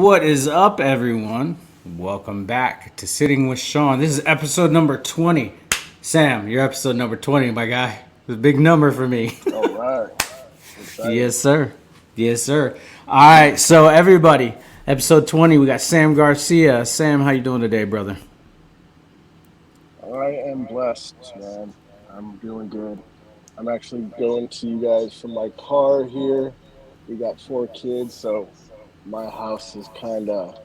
What is up, everyone? Welcome back to Sitting with Sean. This is episode number 20. Sam, you're episode number 20, my guy. It's a big number for me. All right. Excited. Yes, sir. Yes, sir. All right, so everybody, episode 20, we got Sam Garcia. Sam, how you doing today, brother? I am blessed, man. I'm doing good. I'm actually going to you guys from my car here. We got four kids, so my house is kind of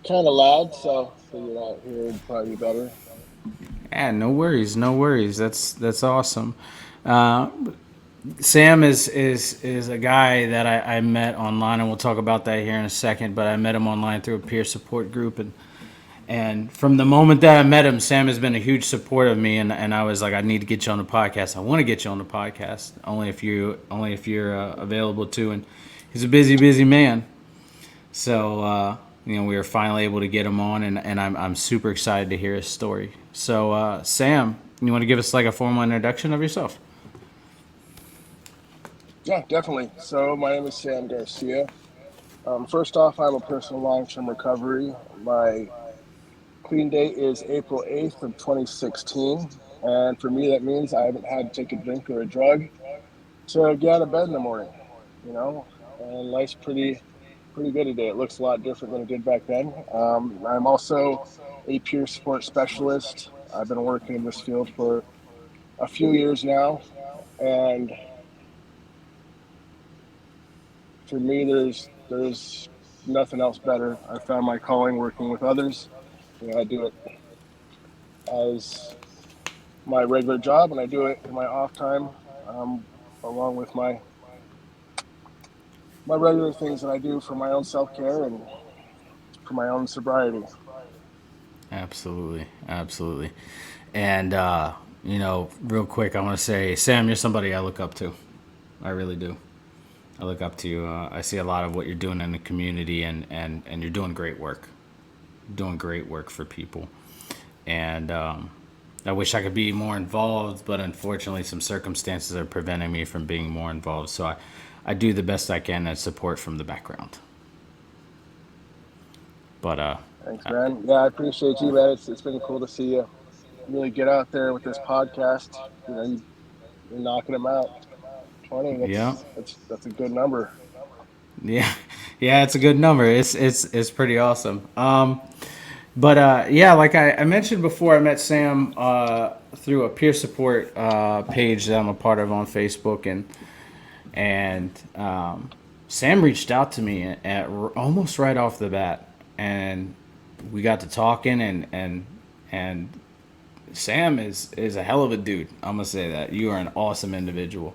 loud. So figured out here would probably be better. Yeah, no worries, no worries. That's awesome. Uh, Sam is a guy that I met online, and we'll talk about that here in a second. But I met him online through a peer support group, and from the moment that I met him, Sam has been a huge support of me, and I was like, I need to get you on the podcast. I want to get you on the podcast, only if you're available too. And he's a busy man, so we were finally able to get him on, and I'm super excited to hear his story. So Sam, you want to give us like a formal introduction of yourself? Yeah, definitely. So my name is Sam Garcia. First off, I'm a person in long-term recovery. My clean date is April 8th of 2016. And for me, that means I haven't had to take a drink or a drug to get out of bed in the morning, and life's pretty good today. It looks a lot different than it did back then. I'm also a peer support specialist. I've been working in this field for a few years now, and for me, there's nothing else better. I found my calling working with others. I do it as my regular job, and I do it in my off time, along with my regular things that I do for my own self care and for my own sobriety. Absolutely, absolutely. And real quick, I want to say, Sam, you're somebody I look up to. I really do. I look up to you. I see a lot of what you're doing in the community, and you're doing great work. Doing great work for people. And I wish I could be more involved, but unfortunately, some circumstances are preventing me from being more involved. So I do the best I can and support from the background. But Thanks, man. Yeah, I appreciate you, man. It's been cool to see you really get out there with this podcast. You're knocking them out. 20. yeah, That's a good number. yeah, yeah, it's a good number. It's pretty awesome. But yeah, like I mentioned before, I met Sam through a peer support page that I'm a part of on Facebook, and Sam reached out to me almost right off the bat, and we got to talking, and Sam is a hell of a dude. I'm gonna say that you are an awesome individual,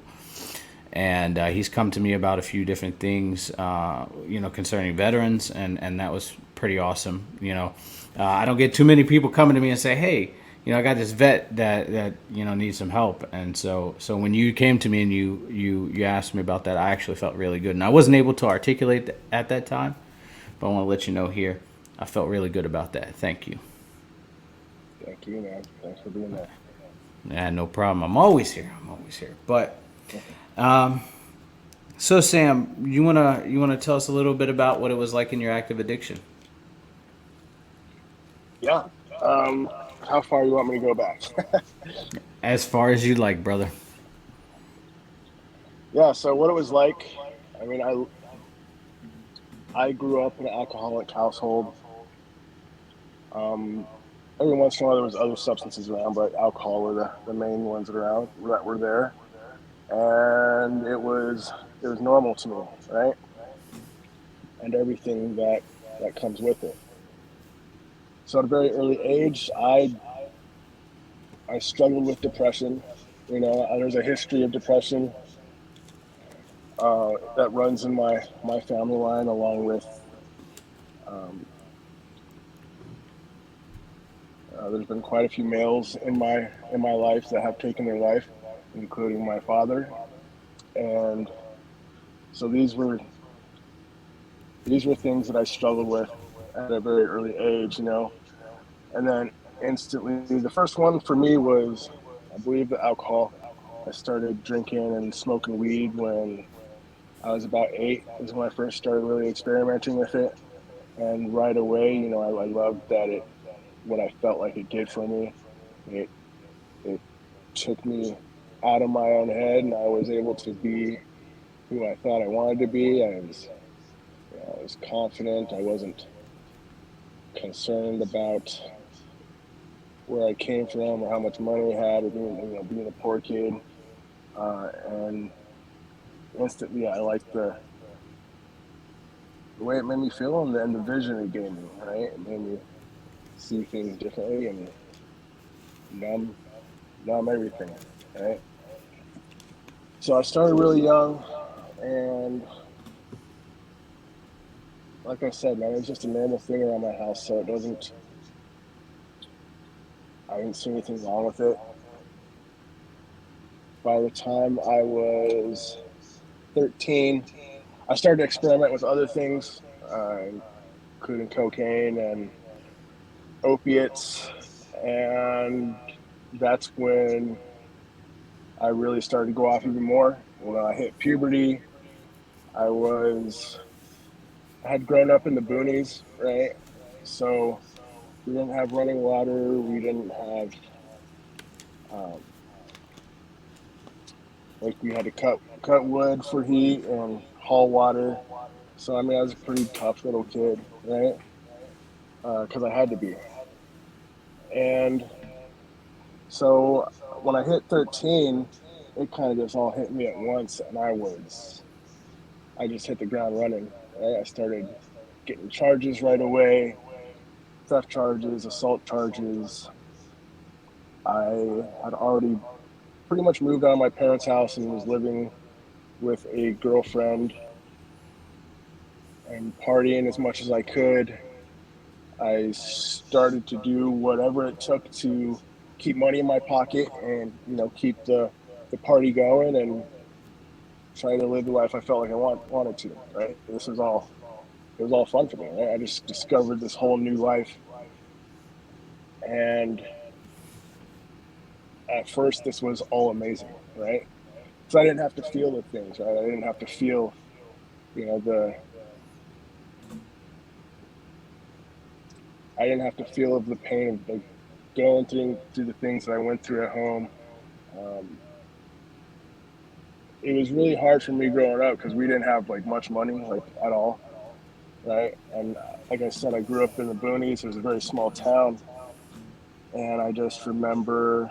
and he's come to me about a few different things, concerning veterans, and that was pretty awesome. I don't get too many people coming to me and say, "Hey, I got this vet that needs some help." And so when you came to me and you asked me about that, I actually felt really good, and I wasn't able to articulate at that time, but I want to let you know here, I felt really good about that. Thank you. Thank you, man. Thanks for being there. Yeah, no problem. I'm always here. But um, so Sam, you wanna tell us a little bit about what it was like in your active addiction? Yeah. Um, how far you want me to go back? As far as you like, brother. Yeah. So what it was like. I mean, I grew up in an alcoholic household. Um, every once in a while there was other substances around, but alcohol were the main ones that were there, and it was normal to me, right? And everything that comes with it. So at a very early age, I struggled with depression. There's a history of depression that runs in my family line, along with um, there's been quite a few males in my life that have taken their life, including my father, and so these were things that I struggled with at a very early age, and then instantly the first one for me was, I believe, the alcohol. I started drinking and smoking weed when I was about 8 is when I first started really experimenting with it, and right away, I loved that it what I felt like it did for me. It it took me out of my own head, and I was able to be who I thought I wanted to be. I was confident. I wasn't concerned about where I came from or how much money I had or being a poor kid. And instantly, I liked the way it made me feel and the vision it gave me. Right, it made me see things differently and numb numb everything. Right. So I started really young, and like I said, man, it's just a normal thing around my house, so it doesn't. I didn't see anything wrong with it. By the time I was 13, I started to experiment with other things, including cocaine and opiates, and that's when I really started to go off even more. I hit puberty. I was I had grown up in the boonies, right? So we didn't have running water. We didn't have um, like we had to cut wood for heat and haul water. So I mean, I was a pretty tough little kid, right? Because I had to be. And so when I hit 13, it kind of just all hit me at once, and I just hit the ground running. Right? I started getting charges right away, theft charges, assault charges. I had already pretty much moved out of my parents' house and was living with a girlfriend and partying as much as I could. I started to do whatever it took to keep money in my pocket and keep the party going and try to live the life I felt like I wanted to. Right, it was all fun for me. Right? I just discovered this whole new life, and at first this was all amazing. Right, because I didn't have to feel the things. Right, I didn't have to feel the I didn't have to feel of the pain of like going through the things that I went through at home. Um, it was really hard for me growing up because we didn't have like much money, like at all, right? And like I said, I grew up in the boonies. It was a very small town, and I just remember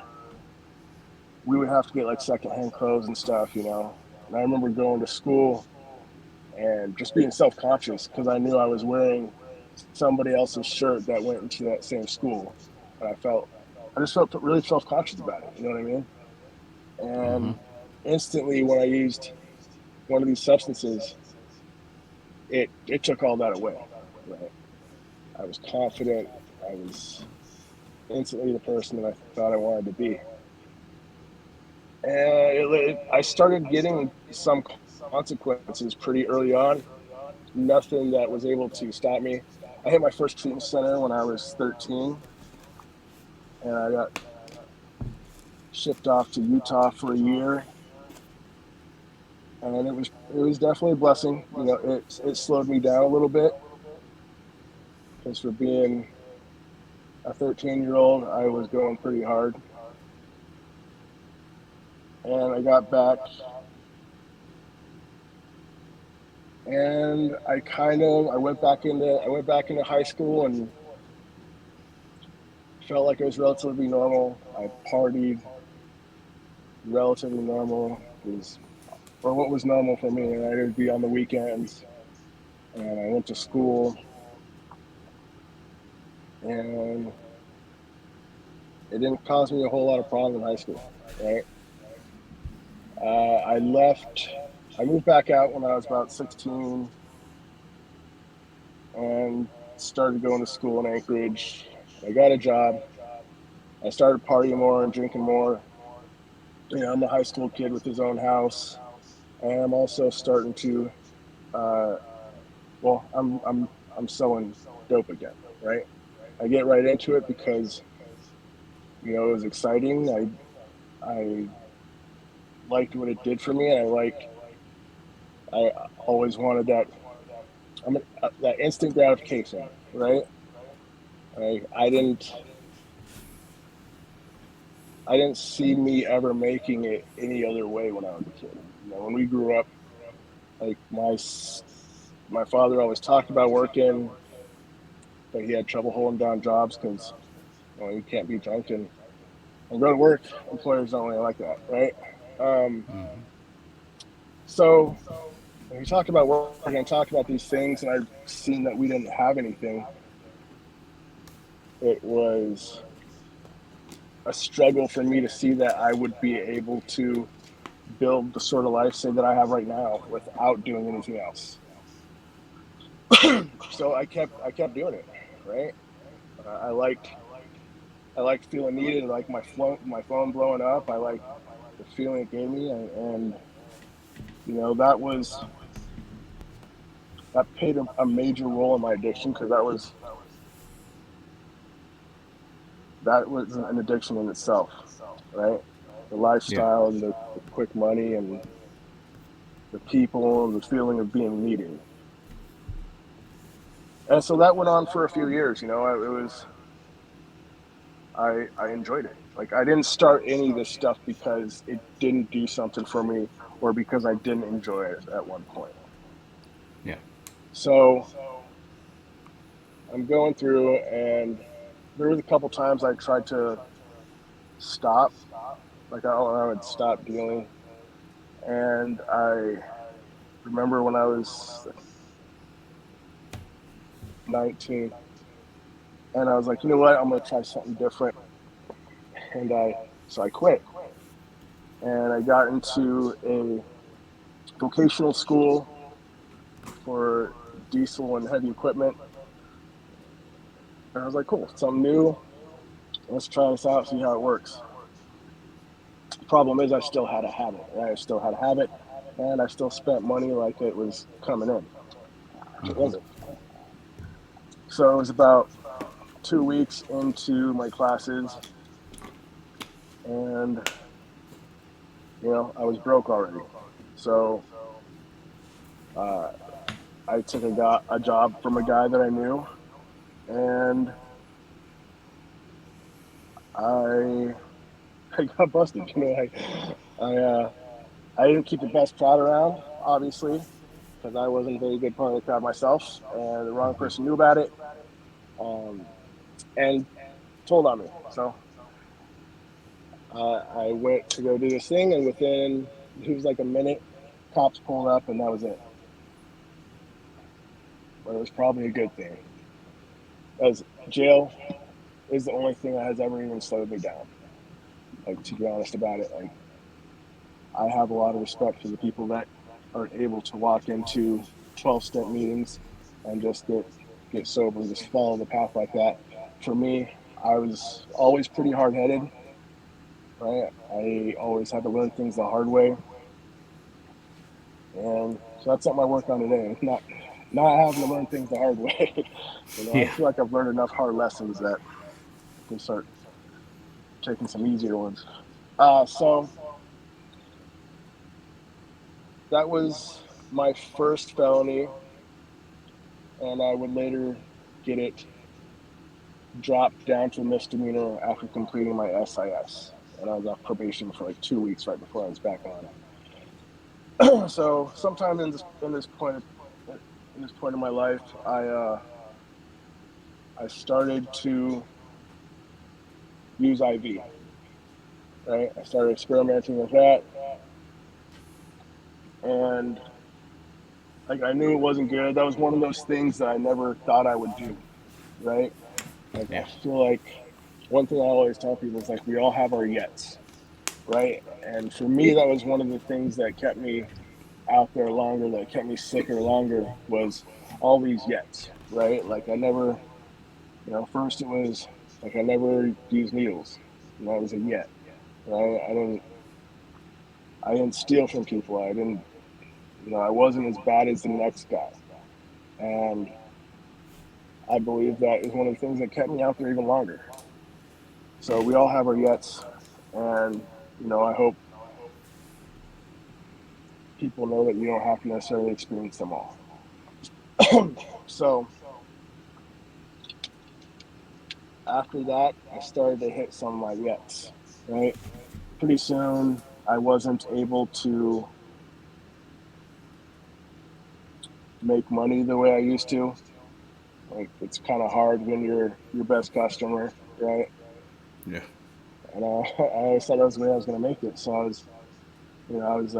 we would have to get like secondhand clothes and stuff. And I remember going to school and just being self conscious because I knew I was wearing somebody else's shirt that went into that same school, and I just felt really self conscious about it. You know what I mean? Mm-hmm. And instantly, when I used one of these substances, it took all that away. Right? I was confident. I was instantly the person that I thought I wanted to be. And I started getting some consequences pretty early on. Nothing that was able to stop me. I hit my first treatment center when I was 13, and I got shipped off to Utah for a year. And it was definitely a blessing. It slowed me down a little bit because for being a 13-year-old, I was going pretty hard. And I got back, and I went back into high school and felt like it was relatively normal. I partied relatively normal because or what was normal for me. Right? It would be on the weekends, and I went to school, and it didn't cause me a whole lot of problems in high school. Right? I left. I moved back out when I was about 16 and started going to school in Anchorage. I got a job. I started partying more and drinking more. I'm a high school kid with his own house, and I'm also starting to. Uh, well, I'm selling dope again, right? I get right into it because it was exciting. I liked what it did for me, and I like I always wanted that. That instant gratification, right? I didn't. I didn't see me ever making it any other way when I was a kid. When we grew up, like my father always talked about working, but he had trouble holding down jobs because you can't be drunk and go to work. Employers don't really like that, right? Um, so when he talked about working and talked about these things, and I've seen that we didn't have anything, it was a struggle for me to see that I would be able to build the sort of life, say, that I have right now without doing anything else. So I kept doing it, right? I liked feeling needed. I liked my phone blowing up. I liked the feeling it gave me, and that played a major role in my addiction, because that was an addiction in itself, right? The Yeah. lifestyle and the quick money and the people and the feeling of being needed. And so that went on for a few years. I enjoyed it. Like, I didn't start any of this stuff because it didn't do something for me, or because I didn't enjoy it at one point. Yeah. So I'm going through, and there was a couple times I tried to stop. Like, I would stop dealing, and I remember when I was 19, and I was like, you know what, I'm going to try something different, and I quit, and I got into a vocational school for diesel and heavy equipment. And I was like, cool, something new. Let's try this out, see how it works. The problem is, I still had a habit, right? I still had a habit, and I still spent money like it was coming in, which it wasn't. So it was about 2 weeks into my classes, and I was broke already. So uh, I took a job from a guy that I knew, and I I got busted. I didn't keep the best crowd around, obviously, because I wasn't a very good part of the crowd myself, and the wrong person knew about it, um, and told on me. So I went to go do this thing, and within, it was like a minute, cops pulled up, and that was it. But it was probably a good thing, because jail is the only thing that has ever even slowed me down. Like, to be honest about it, like, I have a lot of respect for the people that are able to walk into 12-step meetings and just get sober, just follow the path like that. For me, I was always pretty hard headed, right? I always had to learn things the hard way, and so that's something I work on today. Not having to learn things the hard way. I Yeah. feel like I've learned enough hard lessons that I can start taking some easier ones. So that was my first felony, and I would later get it dropped down to a misdemeanor after completing my SIS. And I was off probation for like 2 weeks right before I was back on. So sometime in this point in my life, I started to use IV. Right, I started experimenting with that, and like, I knew it wasn't good. That was one of those things that I never thought I would do. Right, like, I Yeah. feel like one thing I always tell people is, like, we all have our yets, right? And for me, that was one of the things that kept me out there longer, that kept me sicker longer, was all these yets, right? Like, I never, first it was like, I never used needles, and that was a yet, right? I didn't steal from people. I didn't, I wasn't as bad as the next guy, and I believe that is one of the things that kept me out there even longer. So we all have our yets, and I hope people know that you don't have to necessarily experience them all. So after that, I started to hit some of my nets, right? Pretty soon, I wasn't able to make money the way I used to. Like, it's kind of hard when you're your best customer, right? Yeah. And I always thought that was the way I was going to make it. So I was, you know, I was,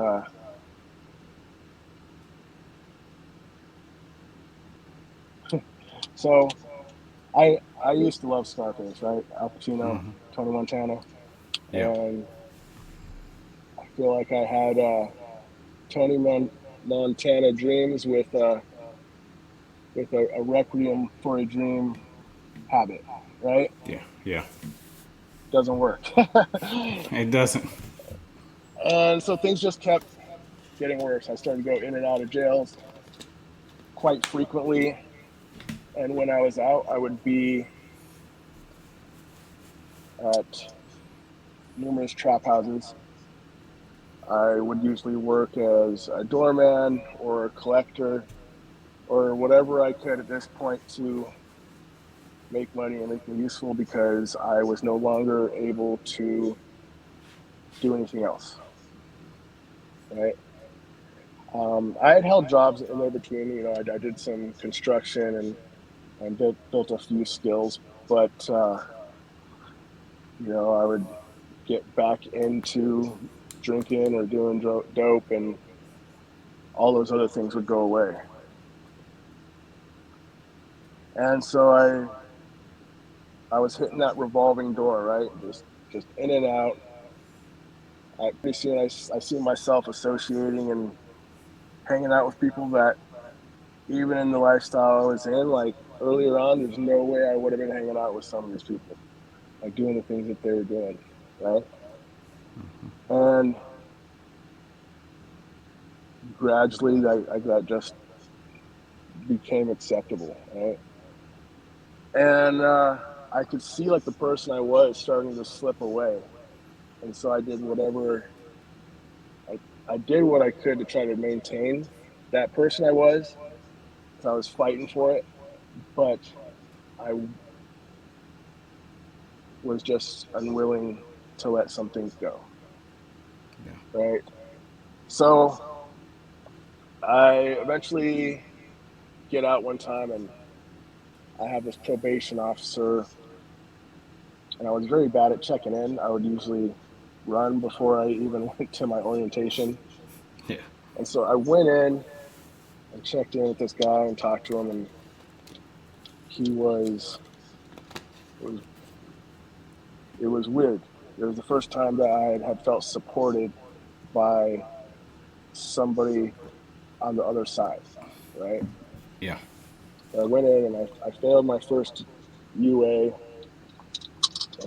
so I used to love Scarface, right? Al Pacino, Mm-hmm. Tony Montana, Yeah. and I feel like I had Tony Montana dreams with a Requiem for a Dream habit, right? Yeah. Yeah. Doesn't work. It doesn't. And so things just kept getting worse. I started to go in and out of jails quite frequently. And when I was out, I would be at numerous trap houses. I would usually work as a doorman or a collector or whatever I could at this point to make money and make me useful because I was no longer able to do anything else, right? I had held jobs in there between. I did some construction and built a few skills, but I would get back into drinking or doing dope, and all those other things would go away. And so I was hitting that revolving door, right? Just in and out. Pretty soon I see myself associating and hanging out with people that even in the lifestyle I was in, like earlier on, there's no way I would have been hanging out with some of these people, like doing the things that they were doing, right? And gradually, I got just became acceptable, right? And I could see like the person I was starting to slip away, and so I did whatever I I did what I could to try to maintain that person I was, because I was fighting for it, but I was just unwilling to let some things go, Yeah. right? So I eventually get out one time, and I have this probation officer, and I was very bad at checking in. I would usually run before I even went to my orientation. Yeah. And so I went in and checked in with this guy and talked to him, and he was it was it was weird. It was the first time that I had felt supported by somebody on the other side, right? Yeah. So I went in and I failed my first UA,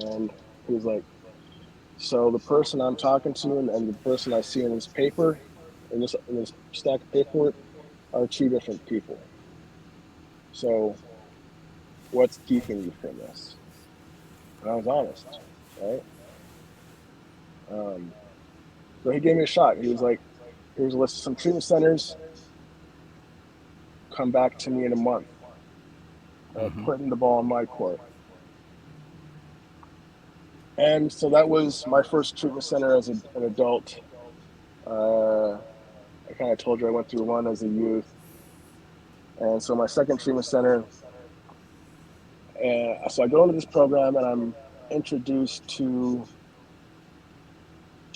and he was like, "So the person I'm talking to and the person I see in this paper, in this stack of paperwork, are two different people. So what's keeping you from this?" And I was honest, right? Um, so he gave me a shot. He was like, "Here's a list of some treatment centers. Come back to me in a month." Mm-hmm. Putting the ball in my court. And so that was my first treatment center as an adult. Uh, I kind of told you I went through one as a youth. And so my second treatment center, and so I go into this program and I'm introduced to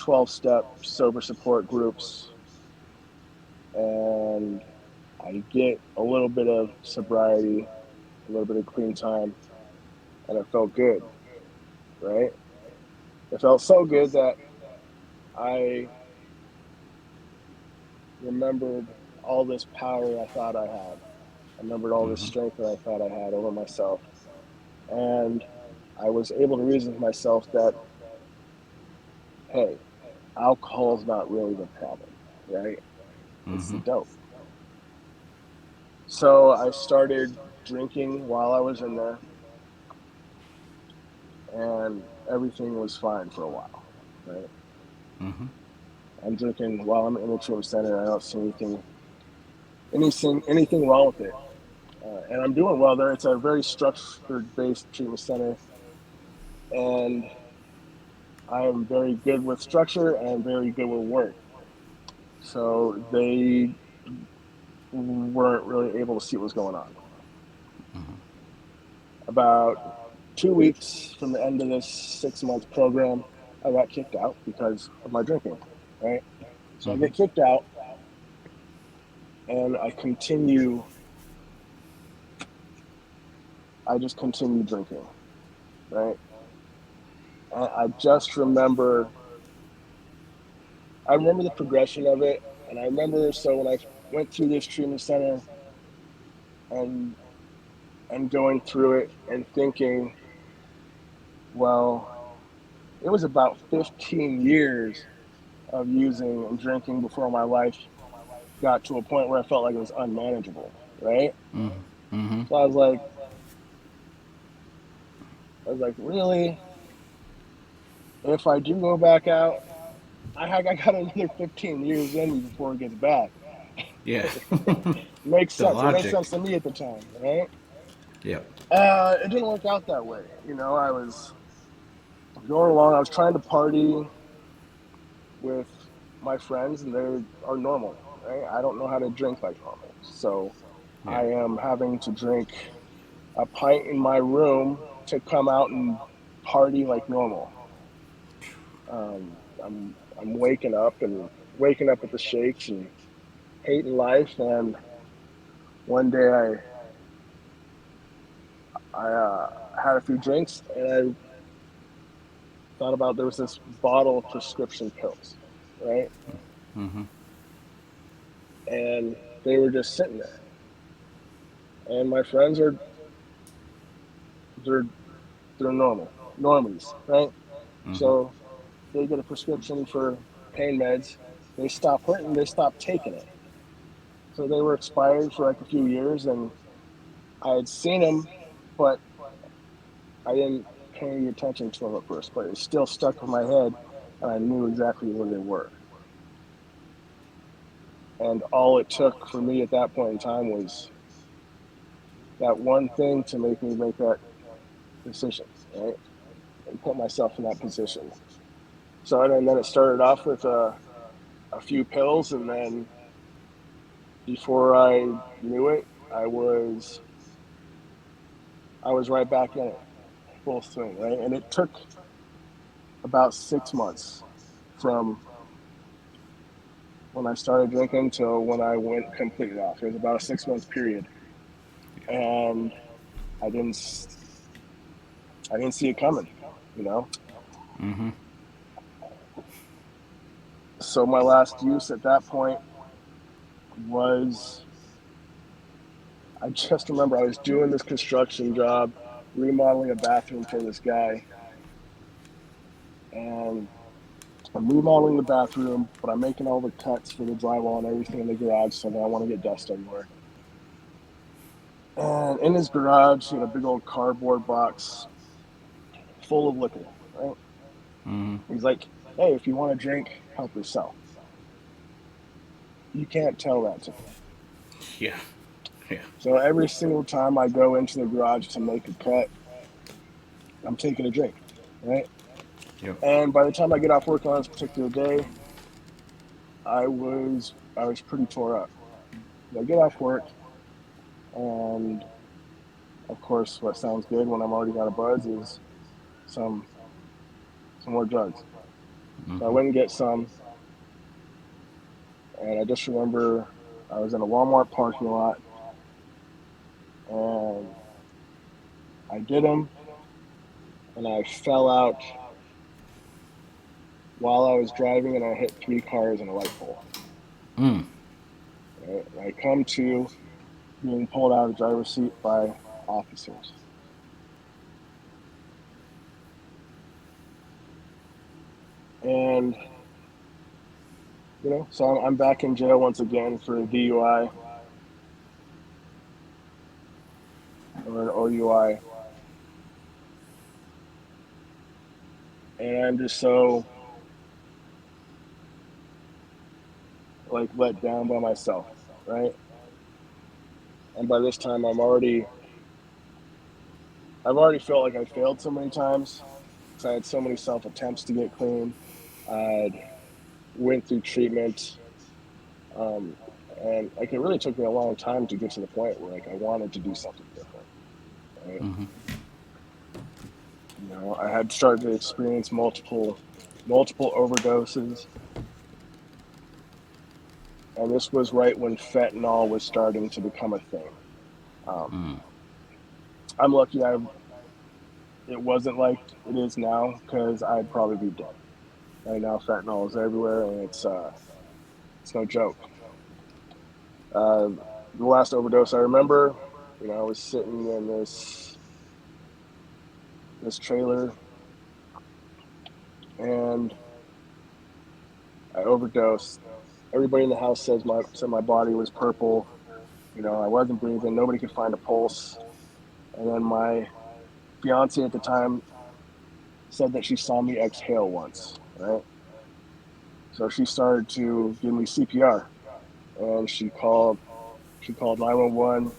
12-step sober support groups, and I get a little bit of sobriety, a little bit of clean time, and it felt good, right? It felt so good that I remembered all this power I thought I had. I remembered all this Mm-hmm. strength that I thought I had over myself. And I was able to reason with myself that, hey, alcohol is not really the problem, right? It's the Mm-hmm. dope. So I started drinking while I was in there, and everything was fine for a while, right? Mm-hmm. I'm drinking while I'm in a treatment center. I don't see anything wrong with it, and I'm doing well there. It's a very structured based treatment center, and I am very good with structure and very good with work. So they weren't really able to see what was going on. About 2 weeks from the end of this 6 month program, I got kicked out because of my drinking. Right. So I Mm-hmm. get kicked out and I just continue drinking. Right. And I remember the progression of it. And I remember, so when I went through this treatment center and, and going through it and thinking, well, it was about 15 years of using and drinking before my life got to a point where I felt like it was unmanageable, right? Mm-hmm. So I was like, really? If I do go back out, I got another 15 years in me before it gets bad. Yeah. Makes The sense. It makes logic. sense to me at the time, right? Yep. It didn't work out that way. You know, I was going along. I was trying to party with my friends, and they are normal, right? I don't know how to drink like normal, so Yeah. I am having to drink a pint in my room to come out and party like normal. I'm waking up with the shakes and hating life. And one day I had a few drinks and I thought about there was this bottle of prescription pills, right? Mm-hmm. And they were just sitting there. And my friends are they're they're normies, right? Mm-hmm. So they get a prescription for pain meds. They stop hurting. They stop taking it. So they were expired for like a few years, and I had seen them, but I didn't pay any attention to them at first. But it still stuck in my head, and I knew exactly where they were. And all it took for me at that point in time was that one thing to make me make that decision, right? And put myself in that position. So and then it started off with a few pills, and then before I knew it, I was right back in it, full swing, right? And it took about 6 months from when I started drinking till when I went completely off. It was about a 6 month period, and I didn't I didn't see it coming, you know. Mm-hmm. So my last use at that point was I just remember I was doing this construction job, remodeling a bathroom for this guy, and I'm remodeling the bathroom, but I'm making all the cuts for the drywall and everything in the garage, so I don't want to get dust everywhere. And in his garage, he had a big old cardboard box full of liquor, right? Mm-hmm. He's like, hey, if you want to drink, help yourself. You can't tell that to me. Yeah. Yeah. So every single time I go into the garage to make a cut, I'm taking a drink, right? Yep. And by the time I get off work on this particular day, I was pretty tore up. I get off work, and of course, what sounds good when I'm already got a buzz is some some more drugs. So I Mm-hmm. went and get some, and I just remember I was in a Walmart parking lot, and I did them, and I fell out while I was driving, and I hit three cars and a light pole. Mm. Right? And I come to being pulled out of the driver's seat by officers, and so I'm back in jail once again for a DUI or an OUI, and I'm just so like let down by myself, right? And by this time, I've already felt like I failed so many times because I had so many self attempts to get clean. I'd went through treatment, um, and like it really took me a long time to get to the point where like I wanted to do something different. Right? I had started to experience multiple overdoses, and this was right when fentanyl was starting to become a thing. Um, I'm lucky it wasn't like it is now because I'd probably be dead. Right now, fentanyl is everywhere, and it's no joke. Uh, the last overdose I remember, I was sitting in this trailer, and I overdosed. Everybody in the house said my body was purple. I wasn't breathing. Nobody could find a pulse. And then my fiance at the time said that she saw me exhale once. Right. So she started to give me CPR, and she called 911.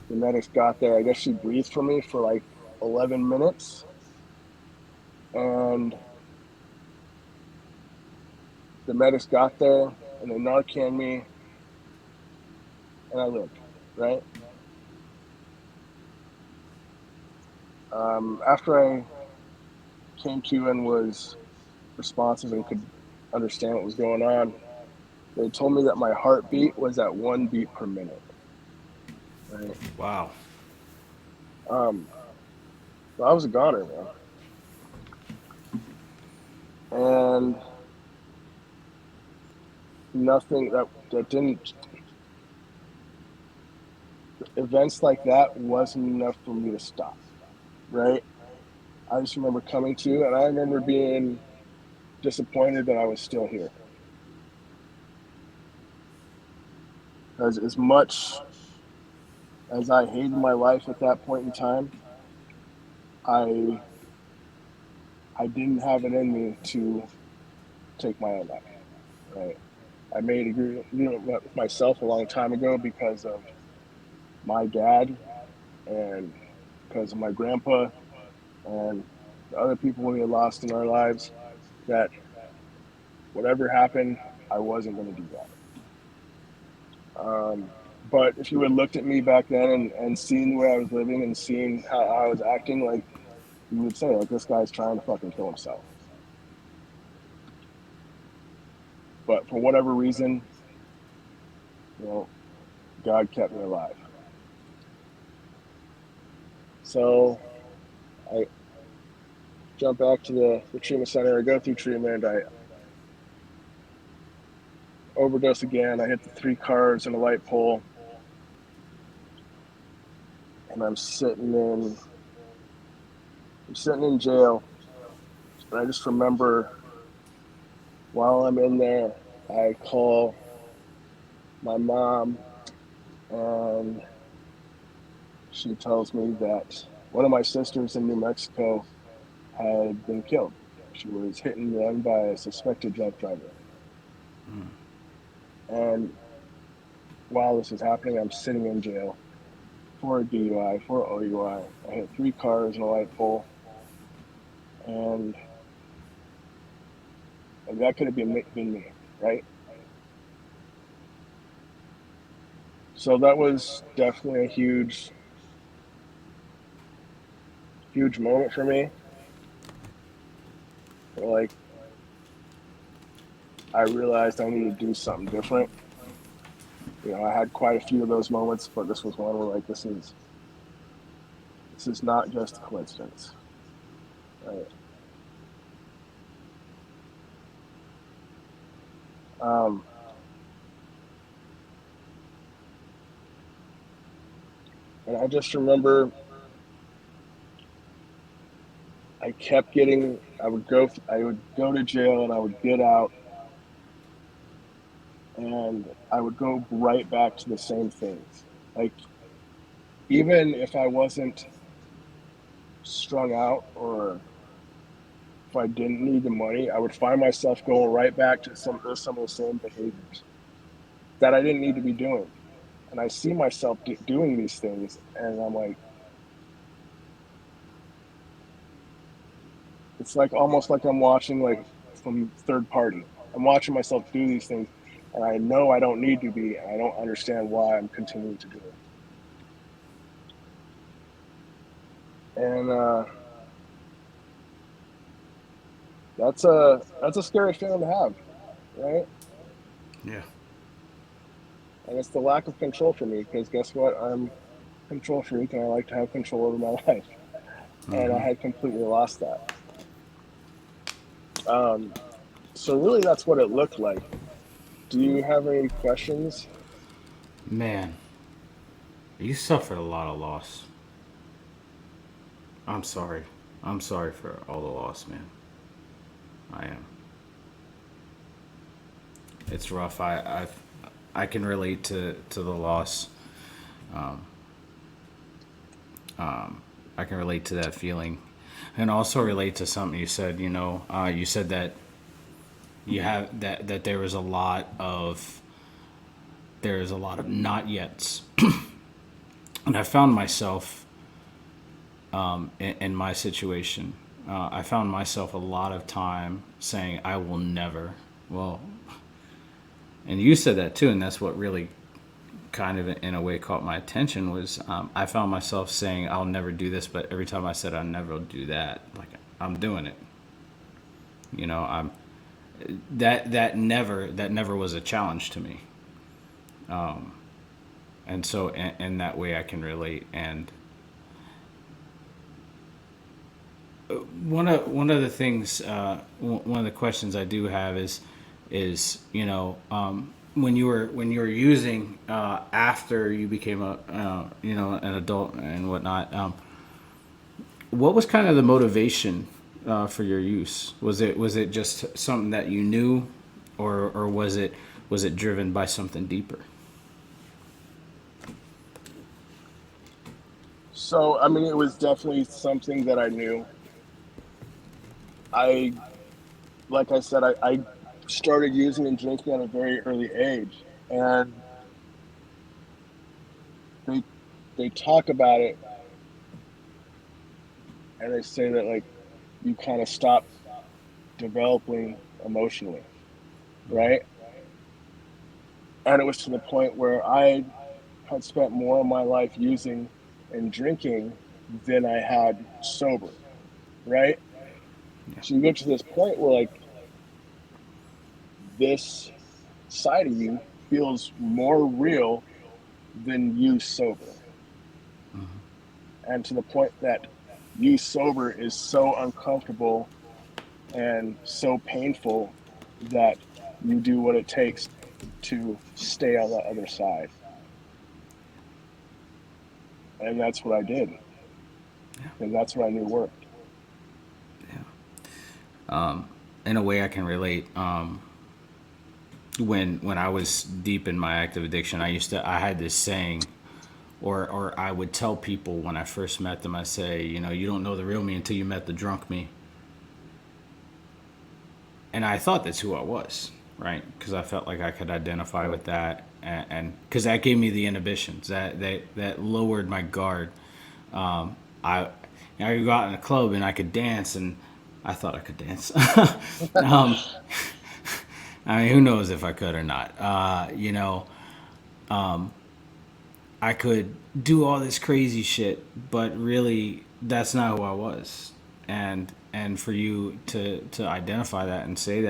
The medics got there. I guess she breathed for me for like 11 minutes, and the medics got there and they Narcan me, and I lived. Right. After I came to and was responsive and could understand what was going on, they told me that my heartbeat was at 1 beat per minute. Right. Wow. Um, so I was a goner, man. And nothing that didn't events like that wasn't enough for me to stop. Right. I just remember coming to, and I remember being disappointed that I was still here. Because as much as I hated my life at that point in time, I I didn't have it in me to take my own life. Right. I made an agreement with myself a long time ago because of my dad and because of my grandpa and the other people we had lost in our lives, that whatever happened, I wasn't going to do that. But if you had looked at me back then and seen the way I was living and seen how I was acting, like you would say, like this guy's trying to fucking kill himself. But for whatever reason, you know, God kept me alive. So I jump back to the treatment center. I go through treatment. I overdose again. I hit the 3 cars and a light pole, and I'm sitting in jail. And I just remember while I'm in there, I call my mom, and she tells me that one of my sisters in New Mexico had been killed. She was hit and run by a suspected drunk driver. And while this is happening, I'm sitting in jail for a DUI, for OUI. I hit 3 cars and a light pole, and that could have been me, right? So that was definitely a huge moment for me. Like I realized I needed to do something different. I had quite a few of those moments, but this was one where like this is not just a coincidence, right? Um, and I just remember I would go to jail and I would get out and I would go right back to the same things. Like even if I wasn't strung out or if I didn't need the money, I would find myself going right back to some of the same behaviors. that I didn't need to be doing. And I see myself doing these things, and I'm like, it's like almost like I'm watching like from third party. I'm watching myself do these things, and I know I don't need to be, and I don't understand why I'm continuing to do it. And that's a scary feeling to have, right? Yeah. And it's the lack of control for me because guess what? I'm a control freak, and I like to have control over my life, and I had completely lost that. Um, so really, that's what it looked like. Do you have any questions? Man, you suffered a lot of loss. I'm sorry. I'm sorry for all the loss, man. I am. It's rough. I can relate to the loss. Um, I can relate to that feeling, and also relate to something you said. You said that you have that there's a lot of not yets, and I found myself in my situation. I found myself a lot of time saying I will never. Well, and you said that too, and that's what really kind of in a way caught my attention was I found myself saying I'll never do this, but every time I said I'll never do that, like I'm doing it. I'm that never was a challenge to me, and so in that way I can relate. And one of the things, one of the questions I do have is when you were using after you became a an adult and whatnot. What was kind of the motivation for your use? Was it just something that you knew, or was it driven by something deeper? So, I mean, it was definitely something that I knew. I, like I said, I started using and drinking at a very early age, and they they talk about it and they say that like you kind of stop developing emotionally, right? And it was to the point where I had spent more of my life using and drinking than I had sober, right? Yeah. So you get to this point where like this side of you feels more real than you sober. And to the point that you sober is so uncomfortable and so painful that you do what it takes to stay on the other side. And that's what I did. Yeah. And that's what I knew worked. Yeah. In a way, I can relate. When I was deep in my active addiction, I had this saying, or I would tell people when I first met them, I say, you don't know the real me until you met the drunk me. And I thought that's who I was, right? Because I felt like I could identify Right. with that, and because that gave me the inhibitions, that lowered my guard. I I could go out in a club and I could dance, and I thought I could dance. um, I mean, who knows if I could or not? I could do all this crazy shit, but really, that's not who I was. And for you to identify that and say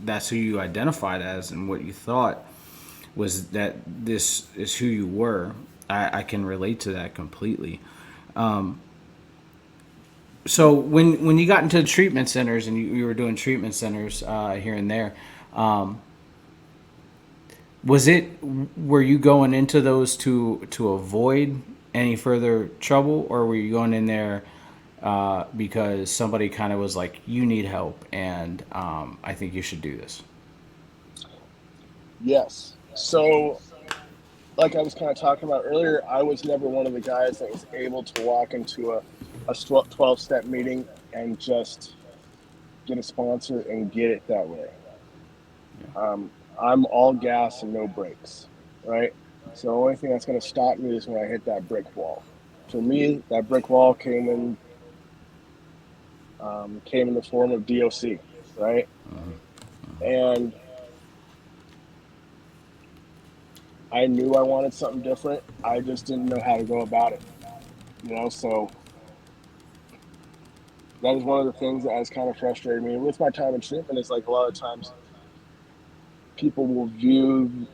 that's who you identified as and what you thought was that this is who you were, I can relate to that completely. So when you got into the treatment centers and you were doing treatment centers here and there, was it were you going into those to avoid any further trouble, or were you going in there because somebody kind of was like, you need help, and I think you should do this? Yes. So, like I was kind of talking about earlier, I was never one of the guys that was able to walk into a 12 step meeting and just get a sponsor and get it that way. I'm all gas and no brakes, right? So the only thing that's going to stop me is when I hit that brick wall. For me, that brick wall came in the form of DOC, right? And I knew I wanted something different. I just didn't know how to go about it, So that is one of the things that has kind of frustrated me with my time in treatment. Is like a lot of times people will view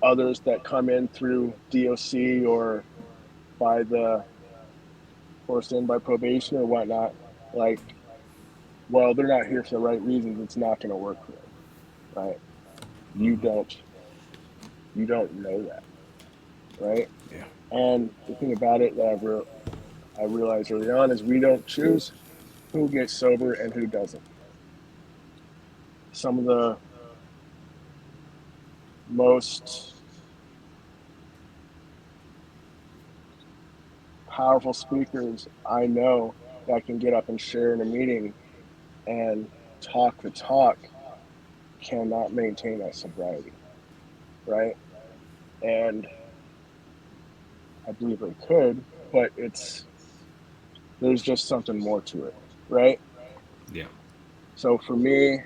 others that come in through DOC or by the forced in by probation or whatnot, like, well, they're not here for the right reasons. It's not going to work for them, right? You don't, you don't know that, right? Yeah. And the thing about it that I realized early on is we don't choose who gets sober and who doesn't. Some of the most powerful speakers I know that can get up and share in a meeting and talk the talk cannot maintain that sobriety, right? And I believe they could, but there's just something more to it, right? Yeah. So for me,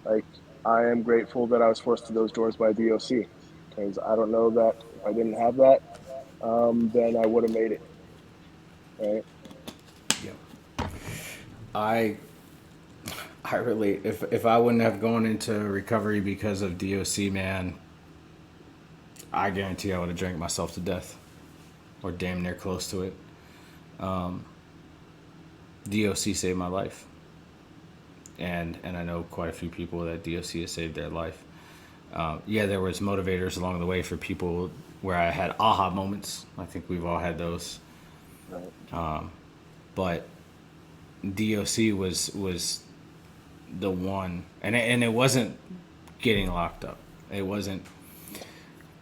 like, I am grateful that I was forced through those doors by DOC, because I don't know that if I didn't have that, then I would have made it, right? Yeah. I I relate. If I wouldn't have gone into recovery because of DOC, man, I guarantee I would have drank myself to death, or damn near close to it. DOC saved my life, and I know quite a few people that DOC has saved their life. Yeah, there was motivators along the way for people where I had aha moments. I think we've all had those, Right. but DOC was the one, and it wasn't getting locked up. It wasn't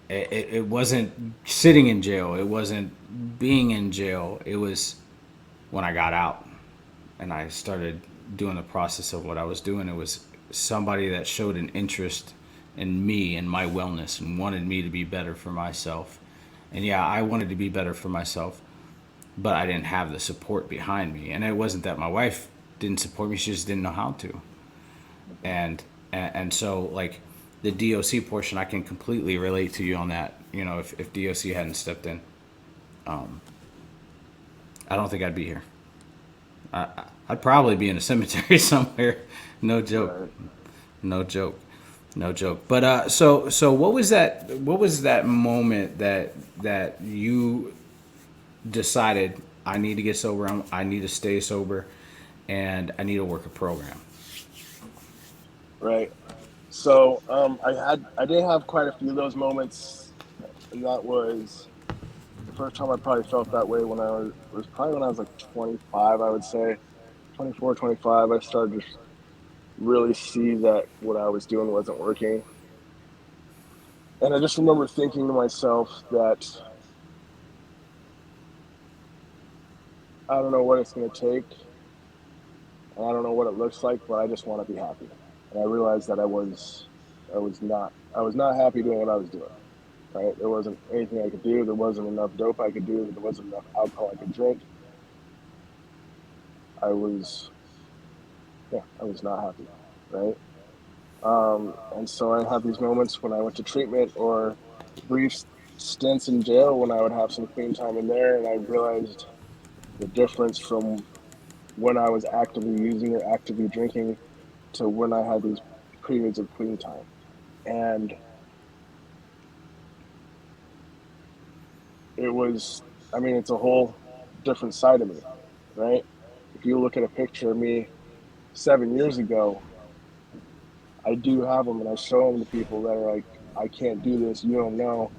it wasn't sitting in jail. It wasn't being in jail. It was when I got out and I started doing the process of what I was doing. It was somebody that showed an interest in me and my wellness and wanted me to be better for myself. And yeah, I wanted to be better for myself, but I didn't have the support behind me. And it wasn't that my wife didn't support me; she just didn't know how to. And so like the DOC portion, I can completely relate to you on that. You know, if DOC hadn't stepped in, I don't think I'd be here. I'd probably be in a cemetery somewhere. No joke. Right. No joke. No joke. But so what was that? What was that moment that you decided I need to get sober? I need to stay sober, and I need to work a program. Right. So I did have quite a few of those moments, and that was the first time I probably felt that way when was probably when I was like 25, I would say 24, 25. I started to really see that what I was doing wasn't working, and I just remember thinking to myself that I don't know what it's going to take, and I don't know what it looks like, but I just want to be happy. And I realized that I was not happy doing what I was doing. Right? There wasn't anything I could do. There wasn't enough dope I could do. There wasn't enough alcohol I could drink. I was, yeah, I was not happy. Right? And so I had these moments when I went to treatment or brief stints in jail when I would have some clean time in there, and I realized the difference from when I was actively using or actively drinking to when I had these periods of clean time. And it was, I mean, it's a whole different side of me, right? If you look at a picture of me 7 years ago, I do have them and I show them to people that are like, I can't do this. You don't know.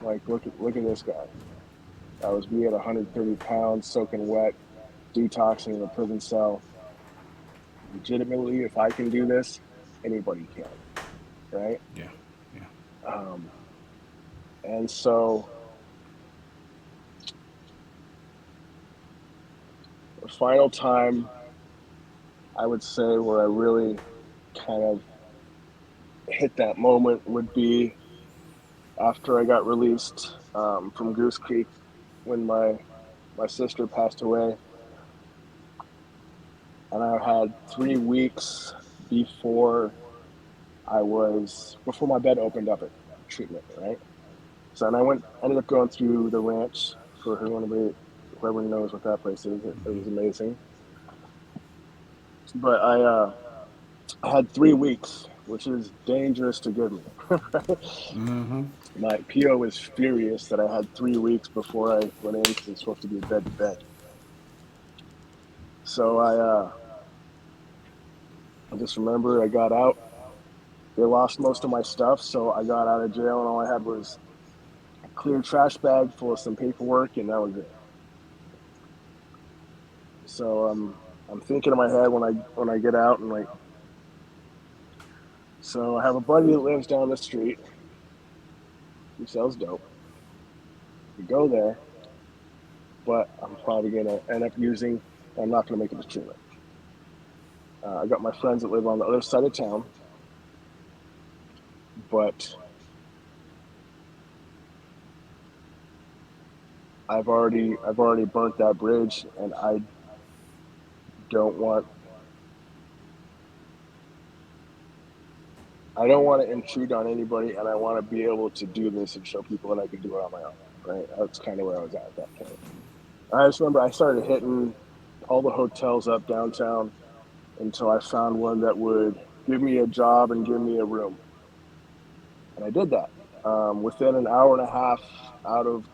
Like, look at this guy. That was me at 130 pounds, soaking wet, detoxing in a prison cell. Legitimately, if I can do this, anybody can, right? Yeah. Yeah. Um, and so the final time I would say where I really kind of hit that moment would be after I got released from Goose Creek when my sister passed away, and I had 3 weeks before before my bed opened up at treatment, right? So, and I ended up going through the ranch for whoever knows what that place is. It was amazing, but I had 3 weeks, which is dangerous to give me. My PO was furious that I had 3 weeks before I went in because it's supposed to be bed to bed. So I just remember I got out. They lost most of my stuff, so I got out of jail, and all I had was a clear trash bag full of some paperwork, and that was it. So I'm thinking in my head when I get out, and like, so I have a buddy that lives down the street who sells dope. We go there, but I'm probably gonna end up using. I'm not gonna make it to treatment. I got my friends that live on the other side of town, but I've already burnt that bridge, and don't want I don't want to intrude on anybody, and I want to be able to do this and show people that I can do it on my own. Right? That's kind of where I was at that point. I just remember I started hitting all the hotels up downtown until I found one that would give me a job and give me a room, and I did that. Within an hour and a half out of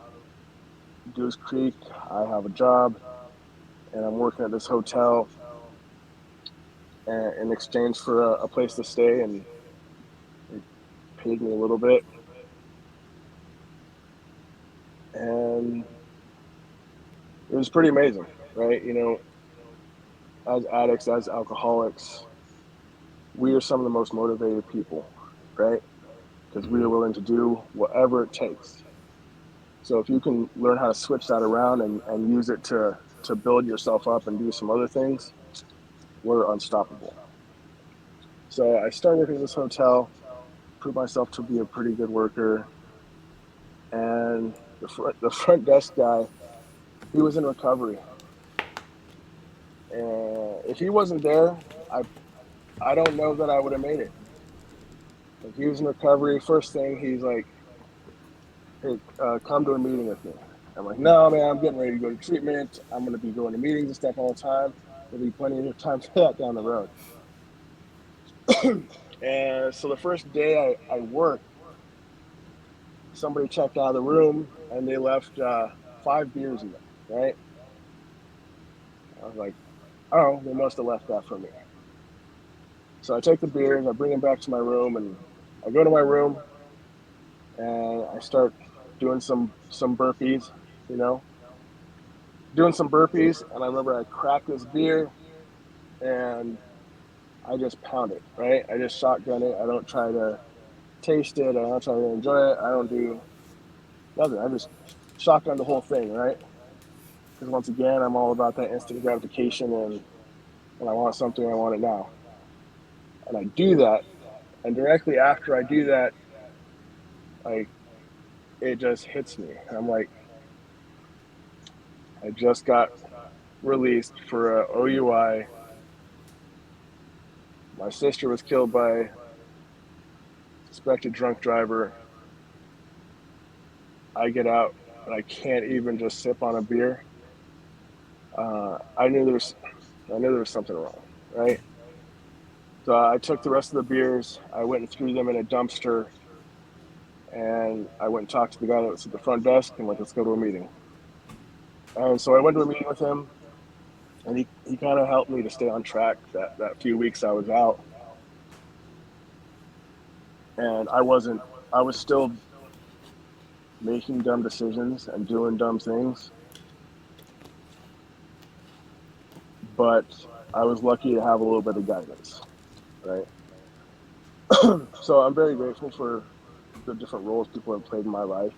Goose Creek, I have a job, and I'm working at this hotel in exchange for a place to stay, and they paid me a little bit, and it was pretty amazing, right? As addicts, as alcoholics, we are some of the most motivated people, right? Because we are willing to do whatever it takes. So if you can learn how to switch that around and use it to build yourself up and do some other things, we're unstoppable. So I started working at this hotel, proved myself to be a pretty good worker, and the front desk guy, he was in recovery, and if he wasn't there, I I don't know that I would have made it. Like, he was in recovery. First thing, he's like, "Hey, come to a meeting with me." I'm like, "No, man, I'm getting ready to go to treatment. I'm going to be going to meetings and stuff all the time. There'll be plenty of time for that down the road." And so the first day I worked, somebody checked out of the room and they left 5 beers in there, right? I was like, "Oh, they must have left that for me." So I take the beers, I bring them back to my room, and I go to my room and I start doing some burpees, you know, doing some burpees. And I remember I cracked this beer and I just pound it, right? I just shotgun it. I don't try to taste it. I don't try to enjoy it. I don't do nothing. I just shotgun the whole thing, right? Because once again, I'm all about that instant gratification, and when I want something, I want it now. And I do that, and directly after I do that, like, it just hits me. I'm like, I just got released for a OUI. My sister was killed by a suspected drunk driver. I get out and I can't even just sip on a beer. I knew there was something wrong, right? So I took the rest of the beers. I went and threw them in a dumpster, and I went and talked to the guy that was at the front desk and like, "Let's go to a meeting." And so I went to a meeting with him, and he kind of helped me to stay on track that few weeks I was out, and I was still making dumb decisions and doing dumb things, but I was lucky to have a little bit of guidance, right? So I'm very grateful for the different roles people have played in my life,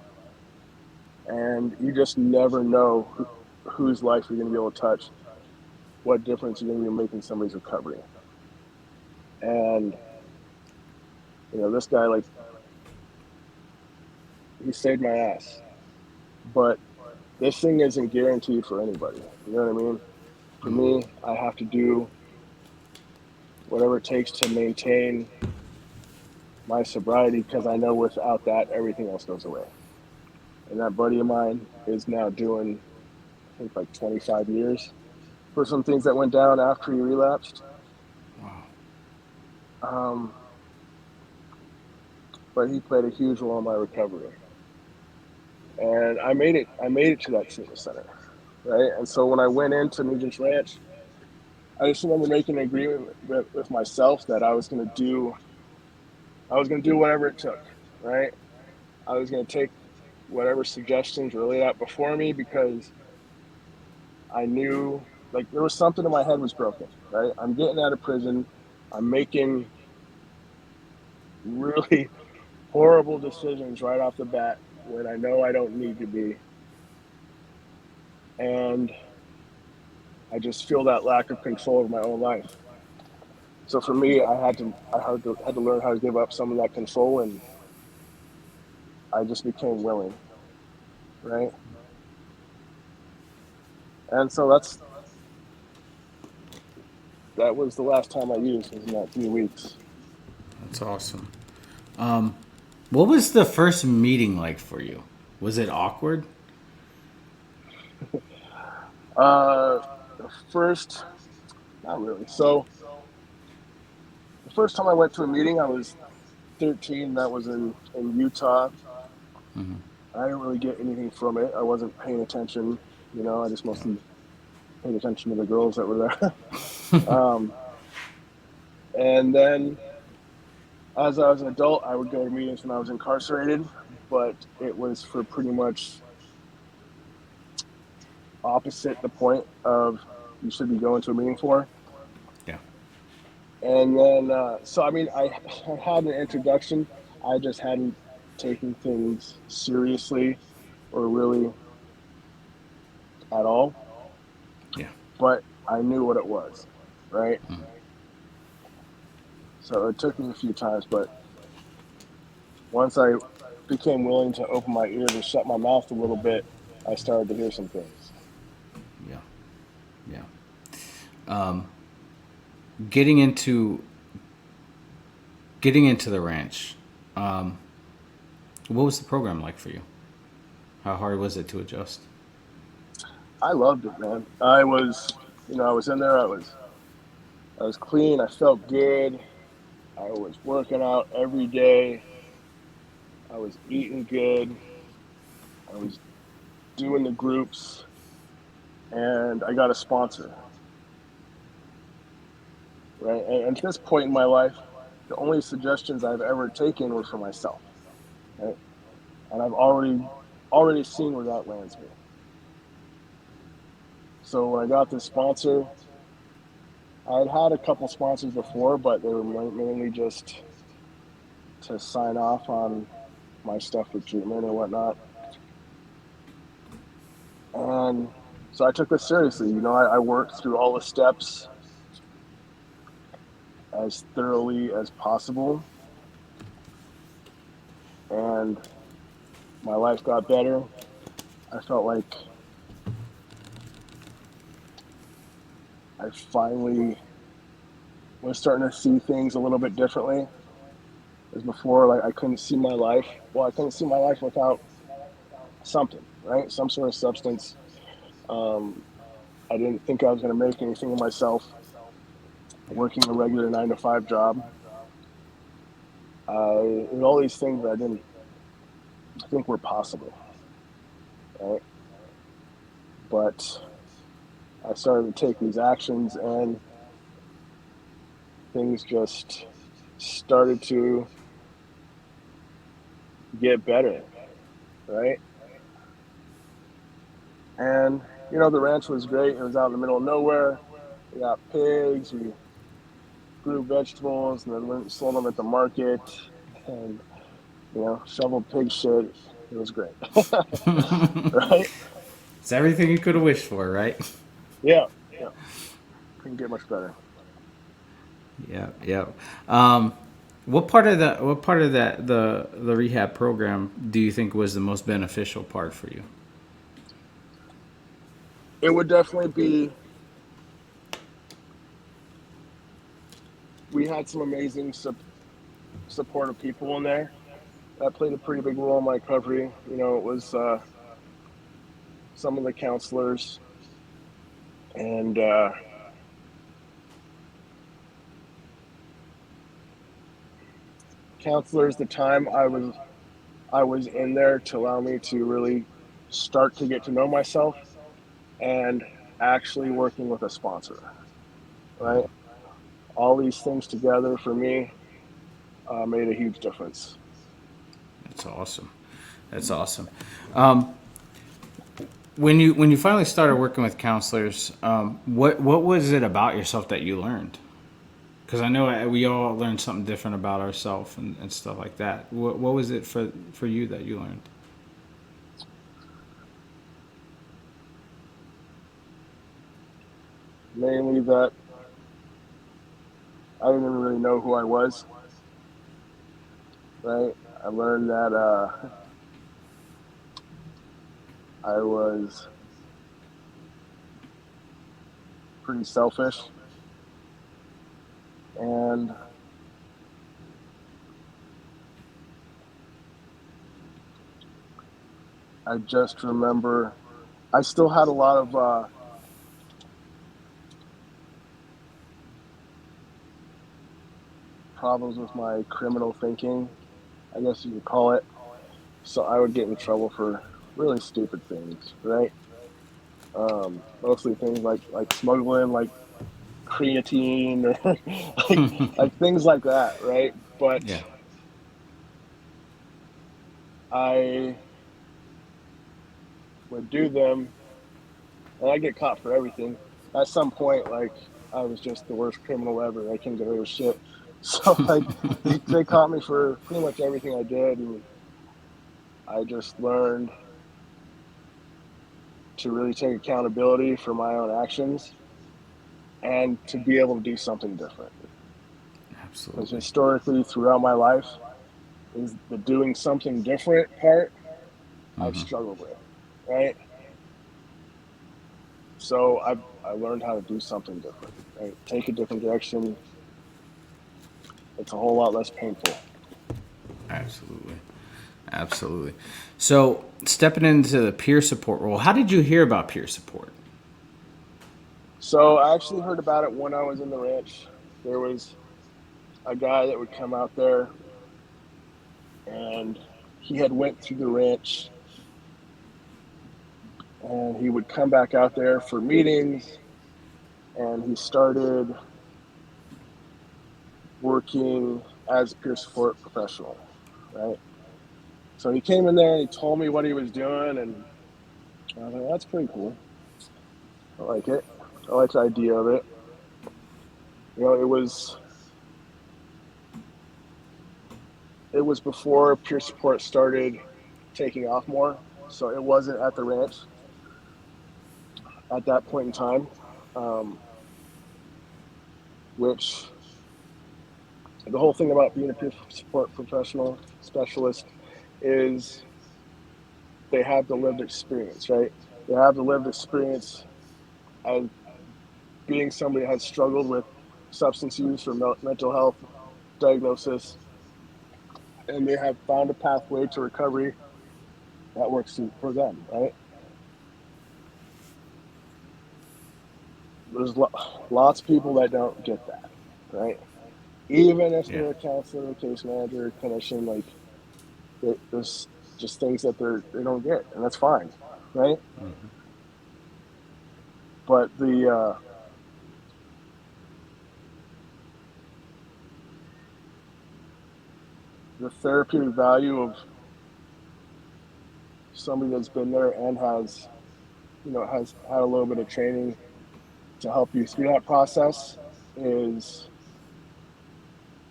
and you just never know whose life you're going to be able to touch what difference you're going to be making somebody's recovery. And this guy, like, he saved my ass. But this thing isn't guaranteed for anybody. You know what I mean? For me, I have to do whatever it takes to maintain my sobriety, because I know without that, everything else goes away. And that buddy of mine is now doing, I think, like 25 years for some things that went down after he relapsed. Wow. Um, but he played a huge role in my recovery. And I made it. I made it to that treatment center, right? And so when I went into Nugent's Ranch, I just remember making an agreement with myself that I was going to do. I was going to do whatever it took, right? I was going to take whatever suggestions were laid out before me, because I knew, like, there was something in my head was broken, right? I'm getting out of prison. I'm making really horrible decisions right off the bat when I know I don't need to be. And I just feel that lack of control of my own life. So for me, I had to learn how to give up some of that control, and I just became willing, right? And so that was the last time I used, was in that 3 weeks. That's awesome. What was the first meeting like for you? Was it awkward? The first, not really. So the first time I went to a meeting, I was 13. That was in Utah. I didn't really get anything from it. I wasn't paying attention. I just Yeah. mostly paid attention to the girls that were there. um, and then as I was an adult, I would go to meetings when I was incarcerated, but it was for pretty much opposite the point of you should be going to a meeting for. Yeah. And then, so I mean, I had an introduction. I just hadn't taken things seriously or really at all, Yeah. but I knew what it was, right? So it took me a few times, but once I became willing to open my ears and shut my mouth a little bit, I started to hear some things. Yeah. Yeah. Getting into getting into the ranch. Um, what was the program like for you? How hard was it to adjust? I loved it, man. I was in there. I was clean. I felt good. I was working out every day. I was eating good. I was doing the groups, and I got a sponsor, right? And at this point in my life, the only suggestions I've ever taken were for myself, right? And I've already seen where that lands me. So when I got this sponsor, I had a couple sponsors before, but they were mainly just to sign off on my stuff with treatment and whatnot. And so I took this seriously. I worked through all the steps as thoroughly as possible, and my life got better. I felt like I finally was starting to see things a little bit differently. As before, like, I couldn't see my life. Well, I couldn't see my life without something, right? Some sort of substance. Um, I didn't think I was going to make anything of myself Yeah. working a regular 9 to 5 job. And all these things that I didn't think were possible, right? But I started to take these actions, and things just started to get better, right? And the ranch was great. It was out in the middle of nowhere. We got pigs. We grew vegetables, and then went and sold them at the market, and shoveled pig shit. It was great, right? It's everything you could have wished for, right? Yeah, yeah. couldn't get much better. Yeah, yeah. Um, what part of the rehab program do you think was the most beneficial part for you? It would definitely be. We had some amazing supportive people in there that played a pretty big role in my recovery. It was some of the counselors and counselors. The time I was in there to allow me to really start to get to know myself and actually working with a sponsor. Right, all these things together for me made a huge difference. That's awesome. That's awesome. Um, when you finally started working with counselors, what was it about yourself that you learned? Because I know we all learn something different about ourselves and stuff like that. What was it for you that you learned? Mainly that I didn't even really know who I was. Right, I learned that I was pretty selfish, and I just remember I still had a lot of problems with my criminal thinking, I guess you could call it. So I would get in trouble for really stupid things, right? Mostly things like smuggling, like creatine, or like things like that, right? But Yeah, I would do them, and I get caught for everything. At some point, like I was just the worst criminal ever. I couldn't get away with shit. So like they caught me for pretty much everything I did, and I just learned to really take accountability for my own actions and to be able to do something different. Because absolutely. historically, throughout my life, is the doing something different part I've struggled with, right? So I learned how to do something different, right? Take a different direction. It's a whole lot less painful. Absolutely. Absolutely. So, stepping into the peer support role, how did you hear about peer support? So I actually heard about it when I was in the ranch. There was a guy that would come out there, and he had went through the ranch, and he would come back out there for meetings, and he started working as a peer support professional, right? So he came in there and he told me what he was doing, and I was like, that's pretty cool. I like it. I like the idea of it. It was before peer support started taking off more, so it wasn't at the ranch at that point in time. Um, which the whole thing about being a peer support professional specialist is they have the lived experience, right? They have the lived experience as being somebody that has struggled with substance use or mental health diagnosis, and they have found a pathway to recovery that works for them, right? There's lots of people that don't get that, right? Even if Yeah. they're a counselor, a case manager, a clinician, like there's just things that they don't get, and that's fine, right? But the therapeutic value of somebody that's been there and has had a little bit of training to help you through that process is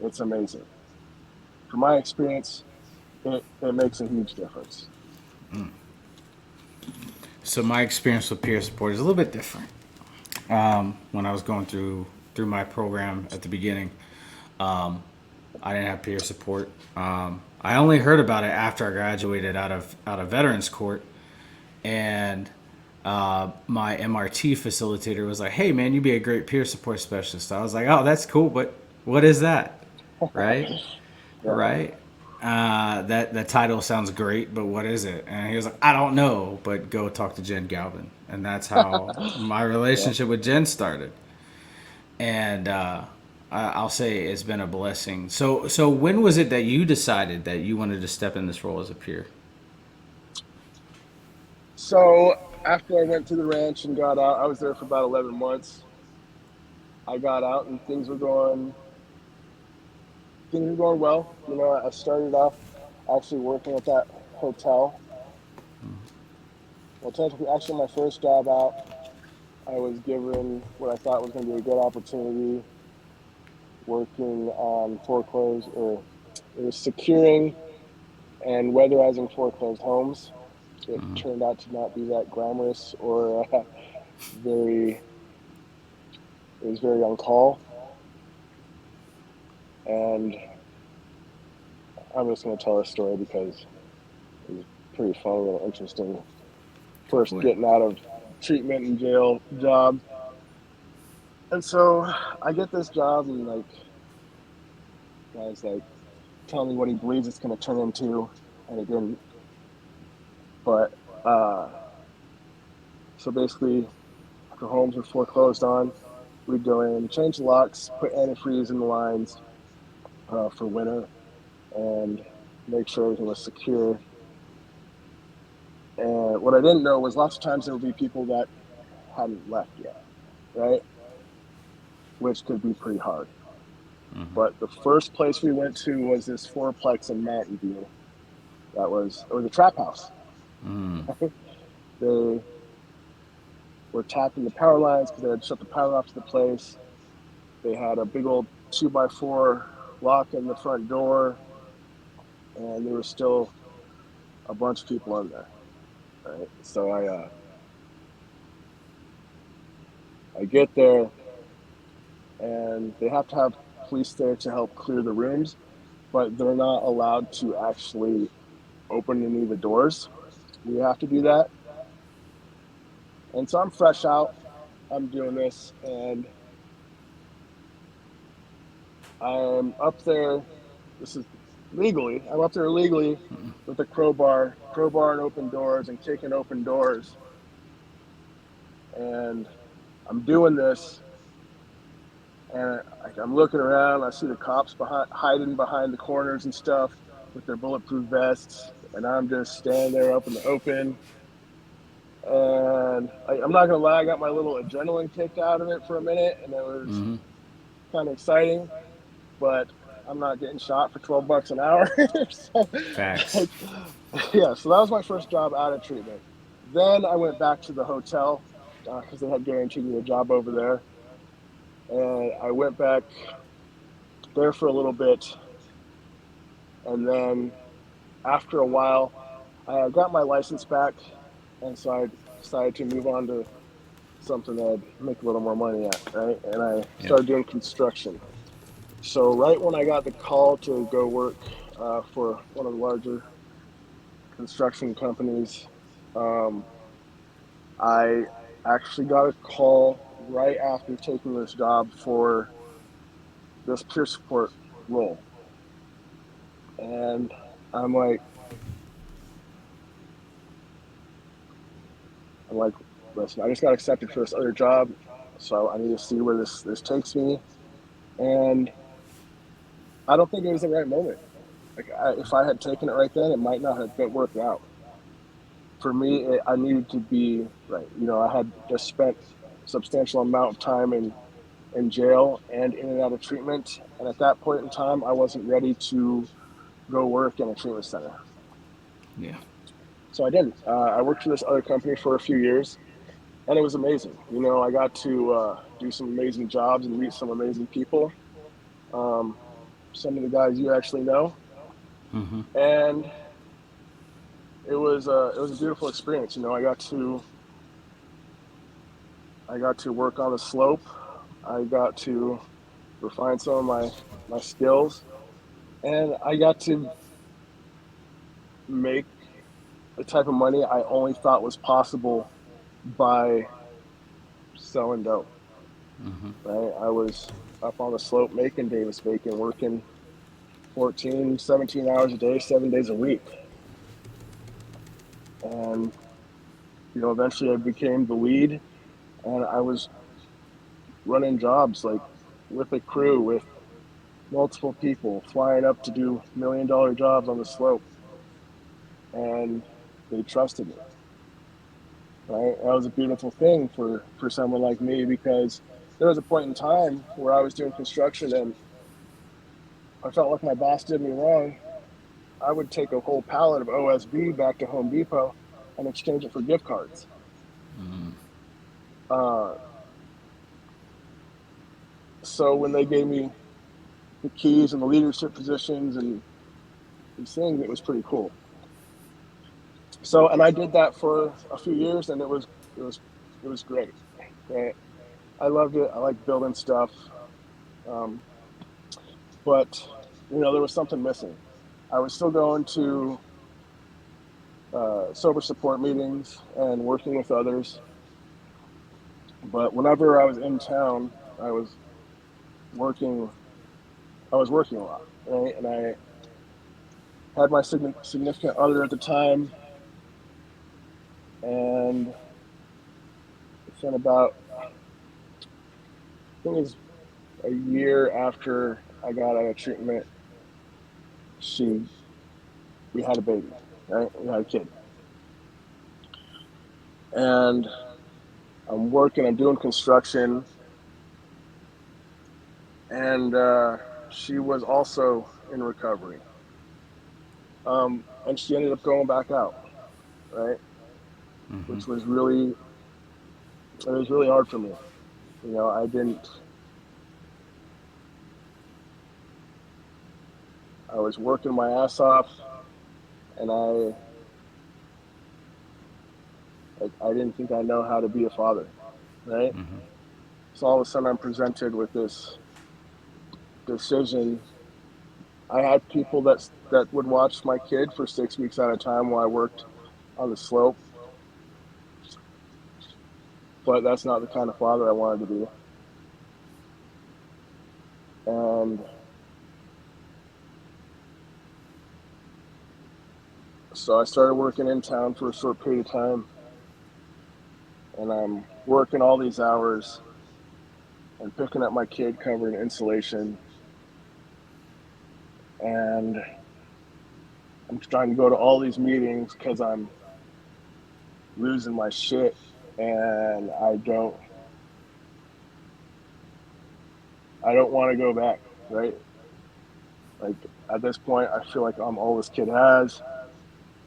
it's amazing. From my experience, it makes a huge difference. So, my experience with peer support is a little bit different. when I was going through my program at the beginning. I didn't have peer support. I only heard about it after I graduated out of Veterans Court, and my MRT facilitator was like, "Hey, man, you'd be a great peer support specialist." I was like, "Oh, that's cool, but what is that?" Right? Yeah. Right? That title sounds great, but what is it? And he was like, "I don't know, but go talk to Jen Galvin." And that's how my Yeah. relationship with Jen started. And I'll say it's been a blessing. So when was it that you decided that you wanted to step in this role as a peer? So after I went to the ranch and got out, I was there for about 11 months. I got out and things were going well. I started off actually working at that hotel. Well, technically, actually, my first job out, I was given what I thought was going to be a good opportunity working on foreclosed, or it was securing and weatherizing foreclosed homes. It turned out to not be that glamorous or very, it was very on call. And I'm just going to tell a story because it was pretty funny and interesting. Go First for it. getting out of treatment and jail job. And so I get this job, and like, guys like telling me what he believes it's going to turn into, and it didn't. But uh, so basically, after homes were foreclosed on, we'd go in, change the locks, put antifreeze in the lines for winter, and make sure everything was secure. And what I didn't know was lots of times there would be people that hadn't left yet, right? Which could be pretty hard. But the first place we went to was this fourplex in Mountain View. It was a trap house. They were tapping the power lines because they had shut the power off to the place. They had a big old 2x4 lock in the front door, and there was still a bunch of people in there. Right, so I get there, and they have to have police there to help clear the rooms, but they're not allowed to actually open any of the doors. We have to do that, and so I'm fresh out. I'm doing this, and I'm up there. This is legally. I'm up there legally with a crowbar and open doors and kicking open doors. And I'm doing this, and I'm looking around. I see the cops hiding behind the corners and stuff with their bulletproof vests, and I'm just standing there up in the open. And I'm not gonna lie, I got my little adrenaline kick out of it for a minute, and it was kind of exciting. But I'm not getting shot for $12 an hour. So, Facts. like, yeah, so that was my first job out of treatment. Then I went back to the hotel because they had guaranteed me a job over there, and I went back there for a little bit, and then after a while, I got my license back, and so I decided to move on to something that I'd make a little more money at, right? And I Yep. started doing construction. So right when I got the call to go work for one of the larger construction companies, um, I actually got a call right after taking this job for this peer support role. And I'm like, I'm like, listen, I just got accepted for this other job, so I need to see where this takes me. And I don't think it was the right moment. If I had taken it right then, it might not have been worked out. For me, I needed to be right. I had just spent a substantial amount of time in jail and in and out of treatment, and at that point in time, I wasn't ready to go work in a treatment center. Yeah. So I didn't. I worked for this other company for a few years, and it was amazing. I got to do some amazing jobs and meet some amazing people. Um, some of the guys you actually know, and it was a beautiful experience. I got to I got to work on the slope. I got to refine some of my skills, and I got to make the type of money I only thought was possible by selling dope. Right, I was up on the slope making Davis bacon, working 14, 17 hours a day, 7 days a week. And, eventually I became the lead, and I was running jobs like with a crew, with multiple people, flying up to do $1 million jobs on the slope. And they trusted me. Right. That was a beautiful thing for someone like me, because there was a point in time where I was doing construction and I felt like my boss did me wrong. I would take a whole pallet of OSB back to Home Depot and exchange it for gift cards. Uh, so when they gave me the keys and the leadership positions and these things, it was pretty cool. So, and I did that for a few years, and it was great. Right? I loved it. I like building stuff, um, but there was something missing. I was still going to sober support meetings and working with others, but whenever I was in town, working. I was working a lot, right? And I had my significant other at the time, and within about, I think it was a year after I got out of treatment, she we had a baby, right? We had a kid, and I'm working. I'm doing construction, and she was also in recovery, and she ended up going back out, right? Which was really hard for me. I didn't. I was working my ass off, and I didn't think I know how to be a father, right? So all of a sudden I'm presented with this decision. I had people that would watch my kid for 6 weeks at a time while I worked on the slope, but that's not the kind of father I wanted to be. And so I started working in town for a short period of time, and I'm working all these hours and picking up my kid covered in insulation, and I'm trying to go to all these meetings because I'm losing my shit, and I don't want to go back, right? Like, at this point, I feel like I'm all this kid has.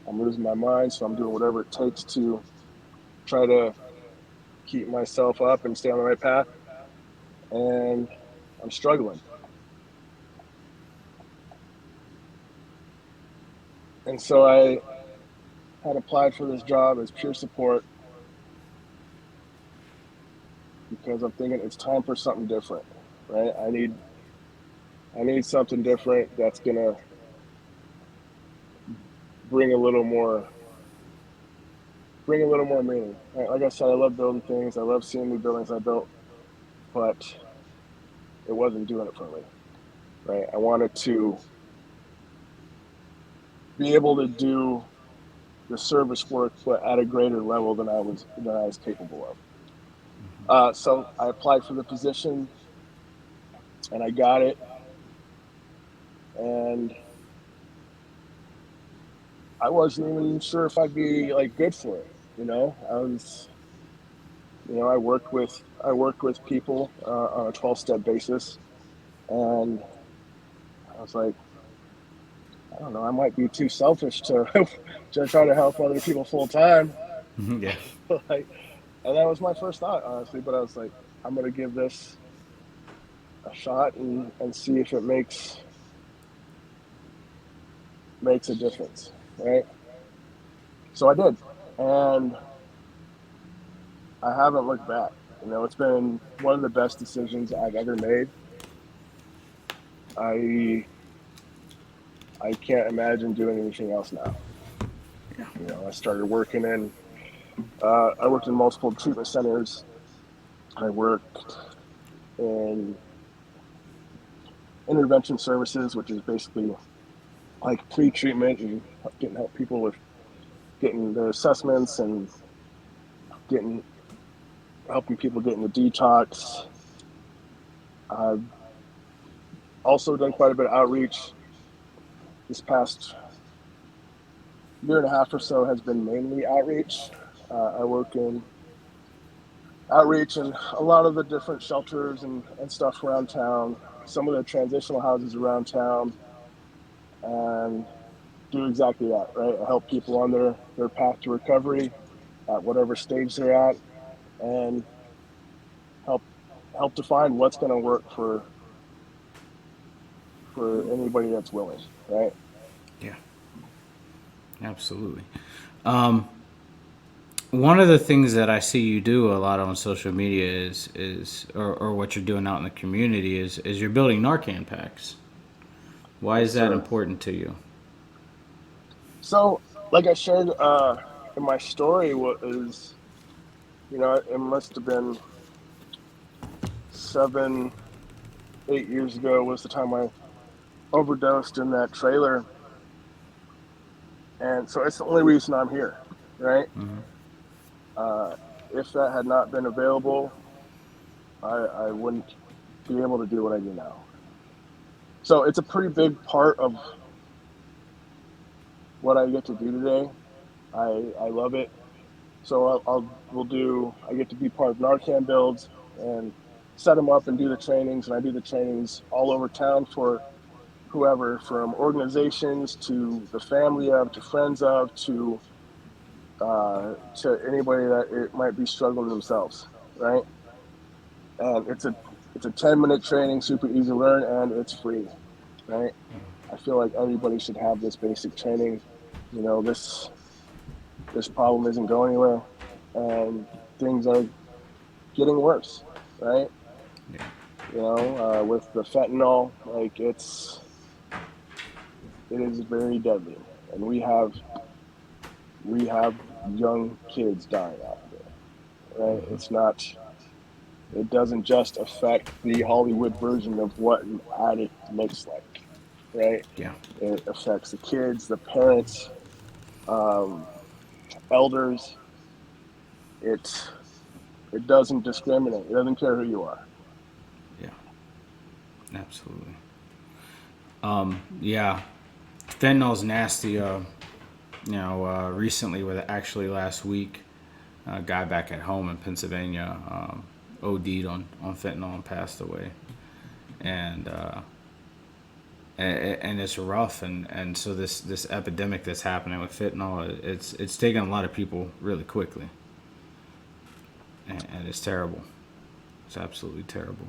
I'm losing my mind, so I'm doing whatever it takes to try to keep myself up and stay on the right path. And I'm struggling. And so I had applied for this job as peer support because I'm thinking it's time for something different, right? I need something different that's gonna bring a little more bring a little more meaning. Right? Like I said, I love building things. I love seeing new buildings I built, but it wasn't doing it for me. Right? I wanted to be able to do the service work, but at a greater level than I was capable of. So I applied for the position, and I got it, and I wasn't even sure if I'd be like good for it. I worked with people on a 12-step basis, and I was like, I don't know, I might be too selfish to to try to help other people full time. Yeah. Like, and that was my first thought, honestly. But I was like, I'm gonna give this a shot and see if it makes a difference, right? So I did, and I haven't looked back. It's been one of the best decisions I've ever made. I I can't imagine doing anything else now. I started working in I worked in multiple treatment centers. I worked in intervention services, which is basically like pre-treatment and getting help people with getting their assessments and getting helping people get into detox. I've also done quite a bit of outreach. This past year and a half or so has been mainly outreach. I work in outreach in a lot of the different shelters and stuff around town, some of the transitional houses around town, and do exactly that, right? I help people on their path to recovery at whatever stage they're at, and help help define what's going to work for anybody that's willing, right? Yeah, absolutely. Um, One of the things that I see you do a lot on social media or what you're doing out in the community is you're building Narcan packs. Why Yes, is that sir. important to you? So, like I shared in my story, it must have been 7, 8 years ago was the time I overdosed in that trailer, and so it's the only reason I'm here, right? Uh, if that had not been available, I wouldn't be able to do what I do now. So it's a pretty big part of what I get to do today. I love it. So we'll do. I get to be part of Narcan builds and set them up and do the trainings, and I do the trainings all over town for whoever, from organizations to the family of, to friends of, to anybody that it might be struggling themselves, right? And it's a 10-minute training, super easy to learn, and it's free, right? I feel like everybody should have this basic training. This problem isn't going anywhere, and things are getting worse, right? Yeah. With the fentanyl, like it is very deadly, and we have young kids dying out there, right? It doesn't just affect the Hollywood version of what an addict looks like, right? Yeah. It affects the kids, the parents, um, elders. It it doesn't discriminate. It doesn't care who you are. Yeah. Absolutely. Yeah. Fentanyl's nasty. Recently, with actually last week, a guy back at home in Pennsylvania OD'd on fentanyl and passed away. And and it's rough, and so this epidemic that's happening with fentanyl, it's taking a lot of people really quickly, and it's terrible. It's absolutely terrible.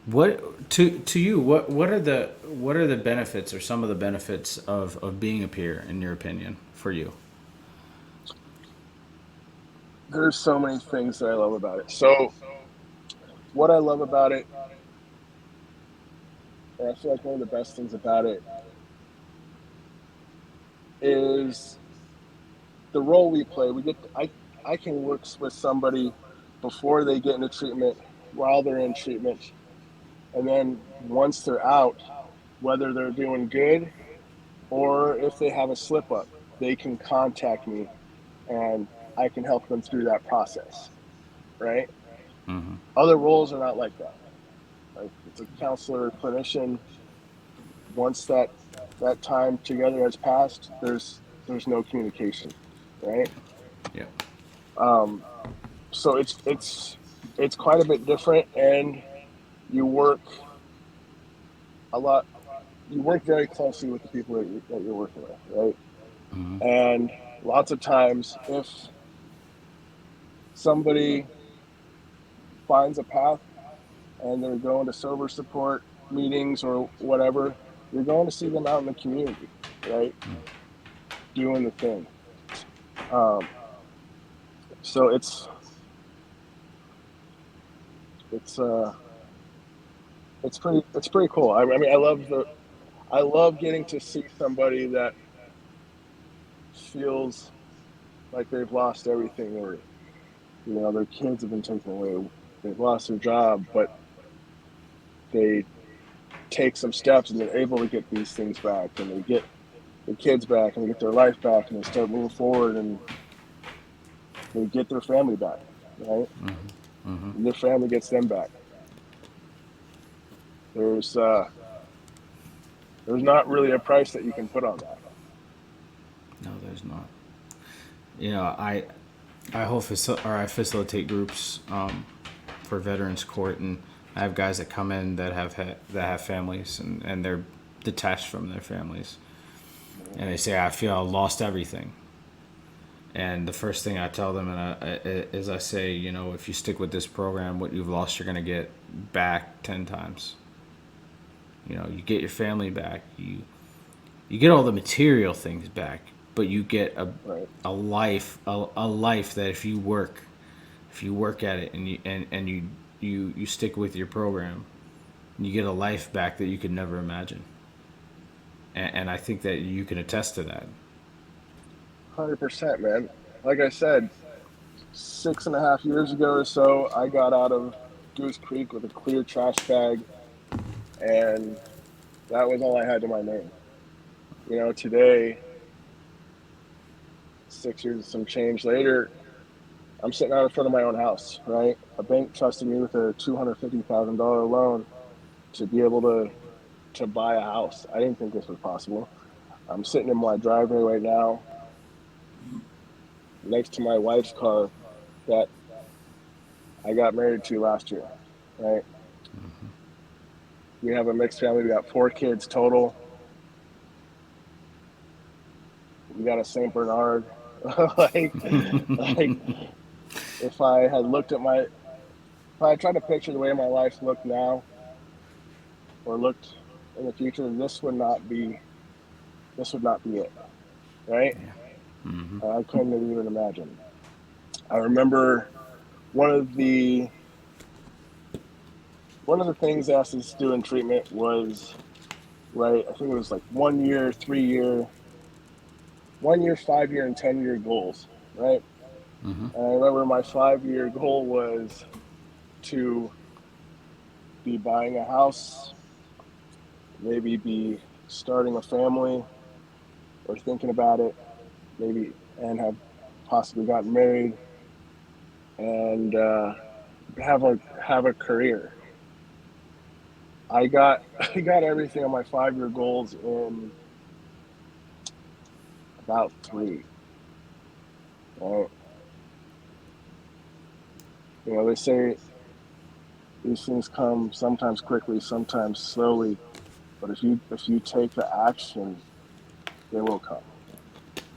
What to you? What are the benefits, or some of the benefits of being a peer, in your opinion, for you? There's so many things that I love about it. So what I love about it, and I feel like one of the best things about it, is the role we play. I can work with somebody before they get into treatment, while they're in treatment, and then once they're out, whether they're doing good or if they have a slip up, they can contact me and I can help them through that process, right? Other roles are not like that. Like, it's a counselor, clinician. Once that time together has passed, there's no communication, right? Yeah. Um, so it's quite a bit different, and you work a lot. You work very closely with the people that you're working with, right? And lots of times, if somebody finds a path and they're going to sober support meetings or whatever, you're going to see them out in the community, right? Doing the thing. Um, so it's it's pretty cool. I mean, I love getting to see somebody that feels like they've lost everything, or their kids have been taken away, they've lost their job, but they take some steps and they're able to get these things back, and they get their kids back, and they get their life back, and they start moving forward, and they get their family back, right? And their family gets them back. There's uh, there's not really a price that you can put on that. No, there's not. I facilitate groups for veterans court, and I have guys that come in that have families, and they're detached from their families, and they say, I feel I lost everything. And the first thing I tell them is I say, if you stick with this program, what you've lost, you're going to get back 10 times. You get your family back. You get all the material things back, but you get Right. a life that if you work at it, and you stick with your program, you get a life back that you could never imagine. And I think that you can attest to that. 100%, man. Like I said, 6.5 years ago or so, I got out of Goose Creek with a clear trash bag, and that was all I had to my name. Today, 6 years and some change later, I'm sitting out in front of my own house, right? A bank trusted me with a $250,000 loan to be able to buy a house. I didn't think this was possible. I'm sitting in my driveway right now next to my wife's car that I got married to last year, right? We have a mixed family. We got 4 kids total. We got a Saint Bernard. like if I had looked at my, if I had tried to picture the way my life looked now or looked in the future, this would not be it, right? I couldn't have even imagined. I remember one of the one of the things they asked us to do in treatment was, right. I think it was like 1 year, 3 year, 1 year, 5 year, and 10 year goals, right? And I remember my 5 year goal was to be buying a house, maybe be starting a family or thinking about it, maybe, and have possibly gotten married, and have a career. I got I got everything on my 5 year goals in about three. Right? They say these things come sometimes quickly, sometimes slowly, but if you take the action, they will come.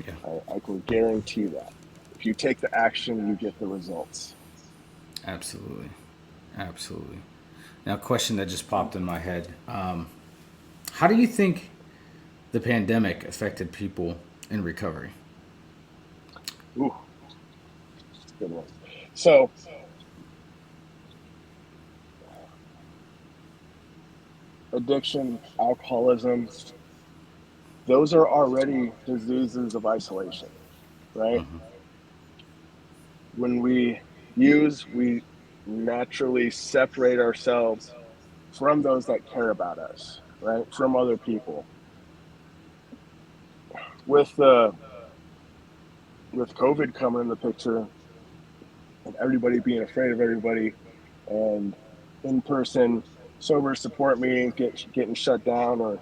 Yeah, I can guarantee that. If you take the action, you get the results. absolutely, absolutely. Now, a question that just popped in my head: how do you think the pandemic affected people in recovery? Ooh, that's a good one. So, addiction, alcoholism, those are already diseases of isolation, right? When we use, we naturally separate ourselves from those that care about us, right? From other people. With with COVID coming in the picture and everybody being afraid of everybody, and in person sober support meetings getting shut down or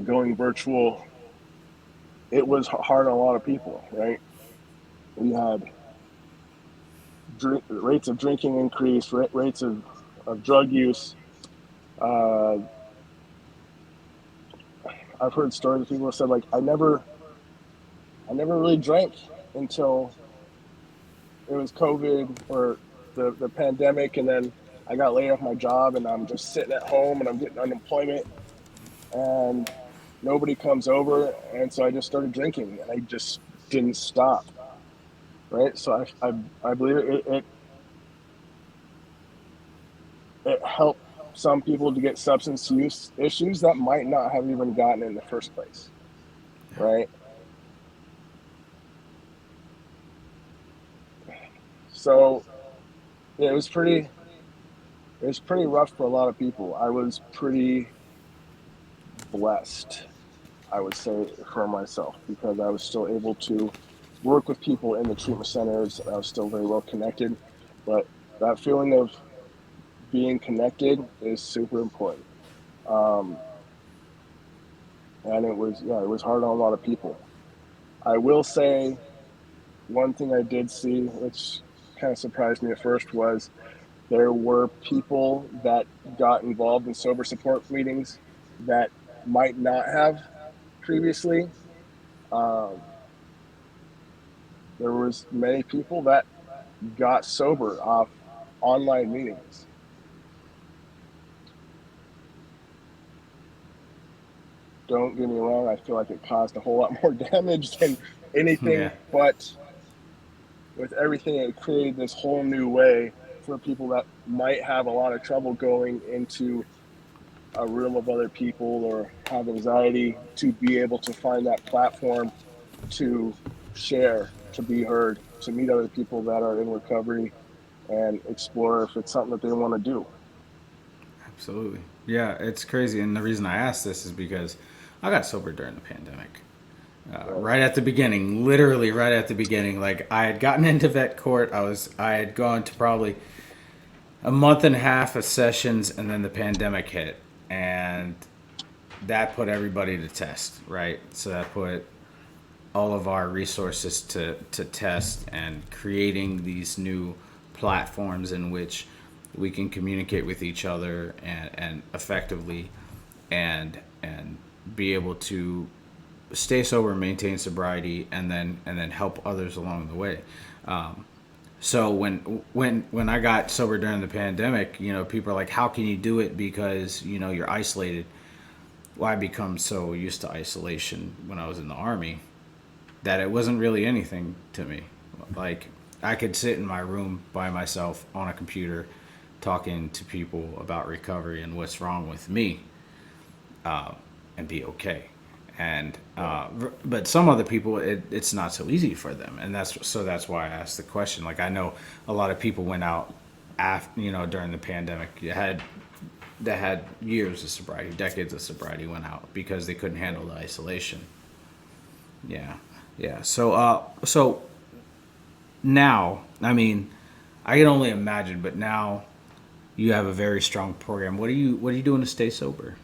going virtual, it was hard on a lot of people, right? We had rates of drinking increase, rates of drug use. Uh, I've heard stories of people who said, like, I never really drank until it was COVID or the pandemic, and then I got laid off my job, and I'm just sitting at home, and I'm getting unemployment, and nobody comes over, and so I just started drinking, and I just didn't stop, right? So I believe it some people to get substance use issues that might not have even gotten in the first place, right? So yeah, it was pretty rough for a lot of people. I was pretty blessed, I would say, for myself because I was still able to work with people in the treatment centers. I was still very well connected, but that feeling of being connected is super important. Um, and it was, yeah, it was hard on a lot of people. I will say one thing I did see, which kind of surprised me at first, was there were people that got involved in sober support meetings that might not have previously. Um, there was many people that got sober off online meetings. Don't get me wrong, I feel like it caused a whole lot more damage than Yeah. anything, but with everything, it created this whole new way for people that might have a lot of trouble going into a room of other people or have anxiety to be able to find that platform to share, to be heard, to meet other people that are in recovery and explore if it's something that they want to do. Absolutely. Yeah, it's crazy. And the reason I asked this is because I got sober during the pandemic. Right. Right at the beginning, literally right at the beginning. Like I had gotten into vet court. I had gone to probably a month and a half of sessions, and then the pandemic hit, and that put everybody to test, right? So that put all of our resources to test and creating these new platforms in which we can communicate with each other and effectively and be able to stay sober, maintain sobriety, and then help others along the way. So when I got sober during the pandemic, people are like, "How can you do it?" Because you're isolated. Well, I become so used to isolation when I was in the army that it wasn't really anything to me. Like I could sit in my room by myself on a computer, talking to people about recovery and what's wrong with me, and be okay. And Right. but some other people, it's not so easy for them, and that's why I asked the question. Like I know a lot of people went out after during the pandemic. You had that had years of sobriety, decades of sobriety went out because they couldn't handle the isolation. Yeah, yeah. So now, I mean, I can only imagine, but now you have a very strong program. What are you doing to stay sober?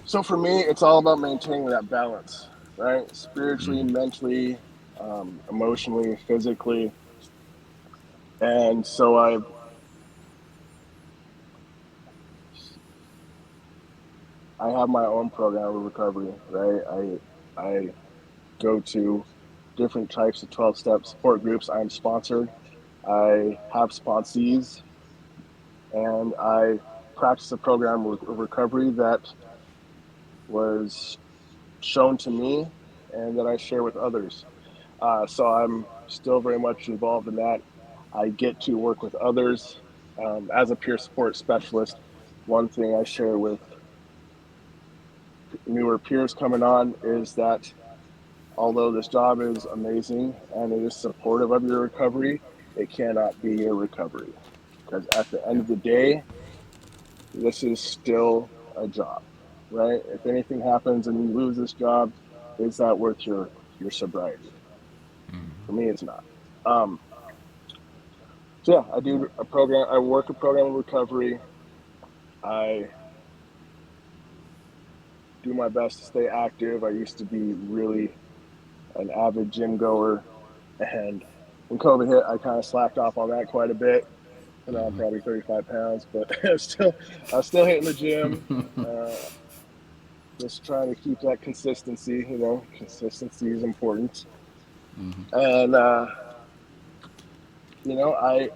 So for me, it's all about maintaining that balance, right? Spiritually, mentally, emotionally, physically. And so I have my own program of recovery, right? I go to different types of 12-step support groups. I'm sponsored. I have sponsees, and I practice a program of recovery that was shown to me and that I share with others. So I'm still very much involved in that. I get to work with others as a peer support specialist. One thing I share with newer peers coming on is that although this job is amazing and it is supportive of your recovery, it cannot be your recovery because at the end Yeah, of the day, this is still a job, right? If anything happens and you lose this job, is that worth your sobriety? For me, it's not. Um, so yeah, I do a program. I work a program of recovery. I do my best to stay active. I used to be really an avid gym goer, and when COVID hit, I kind of slacked off on that quite a bit. And now I'm probably 35 pounds, but I'm still hitting the gym. Uh, just trying to keep that consistency. Consistency is important. And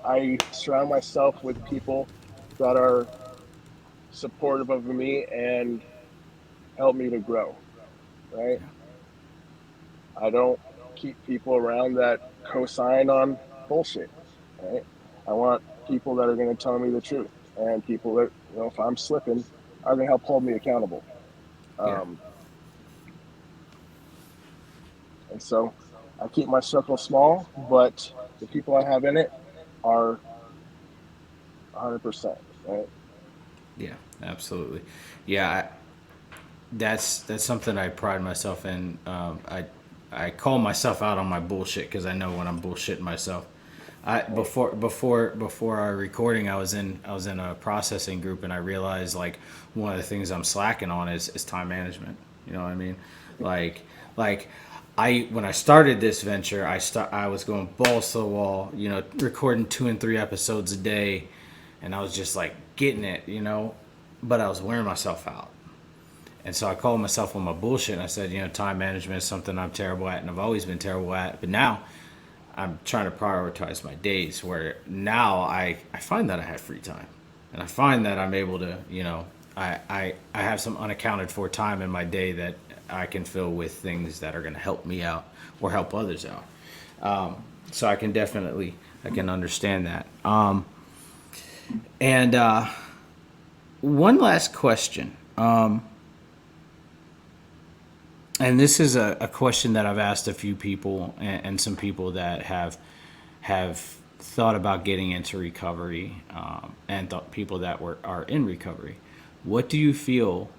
I surround myself with people that are supportive of me and help me to grow. Right. yeah, I don't keep people around that co-sign on bullshit. Right. I want people that are going to tell me the truth, and people that, if I'm slipping, are going to help hold me accountable. Yeah. Um, and so I keep my circle small, but the people I have in it are 100%, right? Yeah. Absolutely. Yeah. That's something I pride myself in. I call myself out on my bullshit because I know when I'm bullshitting myself. I Right. before our recording, I was in a processing group, and I realized like one of the things I'm slacking on is time management. You know what I mean? Like like I when I started this venture, I was going balls to the wall. Recording 2 and 3 episodes a day, and I was just like getting it. But I was wearing myself out. And so I called myself on my bullshit, and I said, time management is something I'm terrible at, and I've always been terrible at. But now I'm trying to prioritize my days, where now I find that I have free time. And I find that I'm able to, I have some unaccounted for time in my day that I can fill with things that are going to help me out or help others out. So I can understand that. And one last question. And this is a question that I've asked a few people, and some people that have thought about getting into recovery, and people that are in recovery. What do you feel,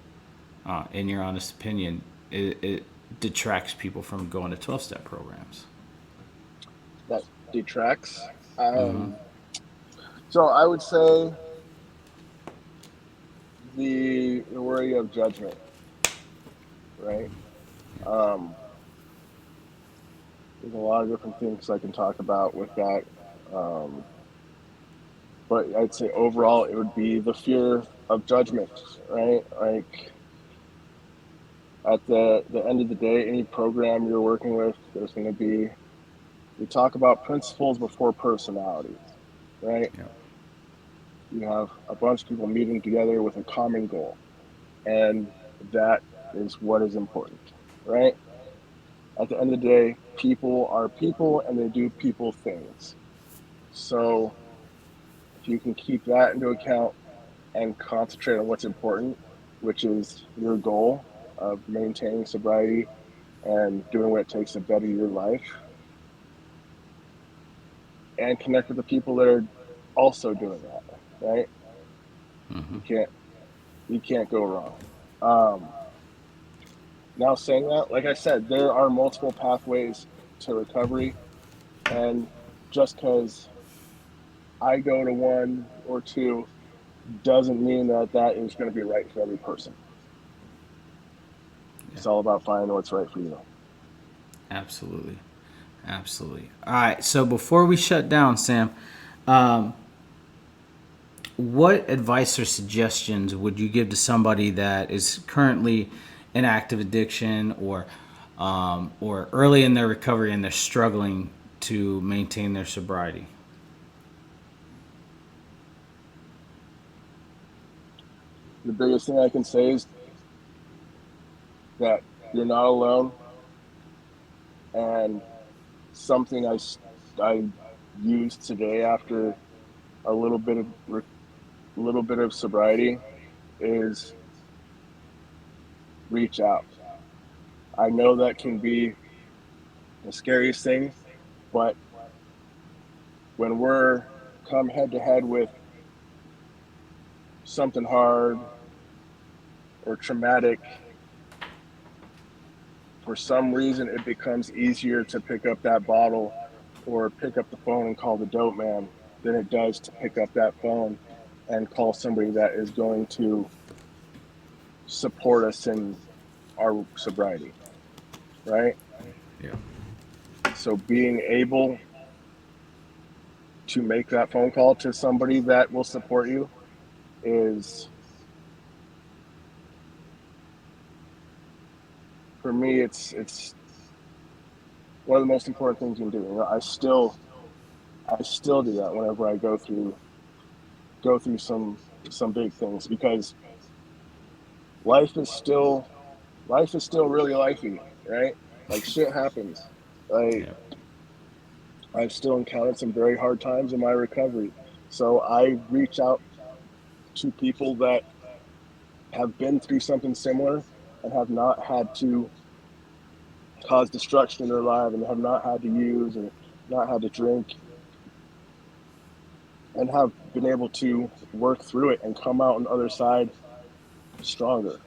in your honest opinion, it detracts people from going to 12-step programs? That detracts. So I would say the worry of judgment, right? Um, there's a lot of different things I can talk about with that. Um, but I'd say overall it would be the fear of judgment, right? Like at the end of the day, any program you're working with, there's going to be, we talk about principles before personalities, right? Yeah. You have a bunch of people meeting together with a common goal, and that is what is important, right? At the end of the day, people are people and they do people things. So if you can keep that into account and concentrate on what's important, which is your goal of maintaining sobriety and doing what it takes to better your life, and connect with the people that are also doing that, right? You can't you can't go wrong. Um, Now saying that, like I said, there are multiple pathways to recovery, and just because I go to one or two doesn't mean that that is going to be right for every person. Yeah. It's all about finding what's right for you. Absolutely. Absolutely. All right. So before we shut down, Sam, what advice or suggestions would you give to somebody that is currently in active addiction, or early in their recovery, and they're struggling to maintain their sobriety? The biggest thing I can say is that you're not alone, and something I used today after a little bit of sobriety is reach out. I know that can be the scariest thing, but when we're come head to head with something hard or traumatic, for some reason it becomes easier to pick up that bottle or pick up the phone and call the dope man than it does to pick up that phone and call somebody that is going to support us in our sobriety, right? Yeah. So being able to make that phone call to somebody that will support you is, for me, it's one of the most important things you can do. I still do that whenever I go through some big things, because life is still life is still really lifey, right? Like shit happens. Like Yeah. I've still encountered some very hard times in my recovery, So I reach out to people that have been through something similar and have not had to cause destruction in their life and have not had to use or not had to drink and have been able to work through it and come out on the other side stronger.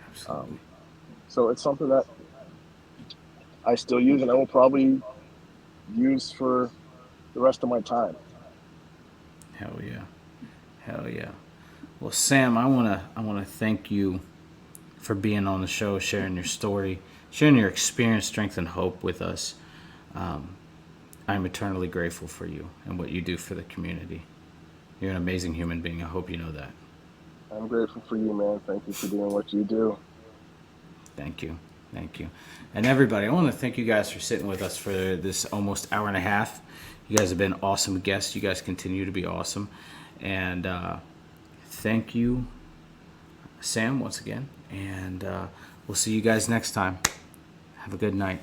Absolutely. Um, so it's something that I still use and I will probably use for the rest of my time. Hell yeah. Hell yeah. Well, Sam, I wanna thank you for being on the show, sharing your story, sharing your experience, strength, and hope with us. I'm eternally grateful for you and what you do for the community. You're an amazing human being. I hope you know that. I'm grateful for you, man. Thank you for doing what you do. Thank you. Thank you. And everybody, I want to thank you guys for sitting with us for this almost hour and a half. You guys have been awesome guests. You guys continue to be awesome. And thank you, Sam, once again. And we'll see you guys next time. Have a good night.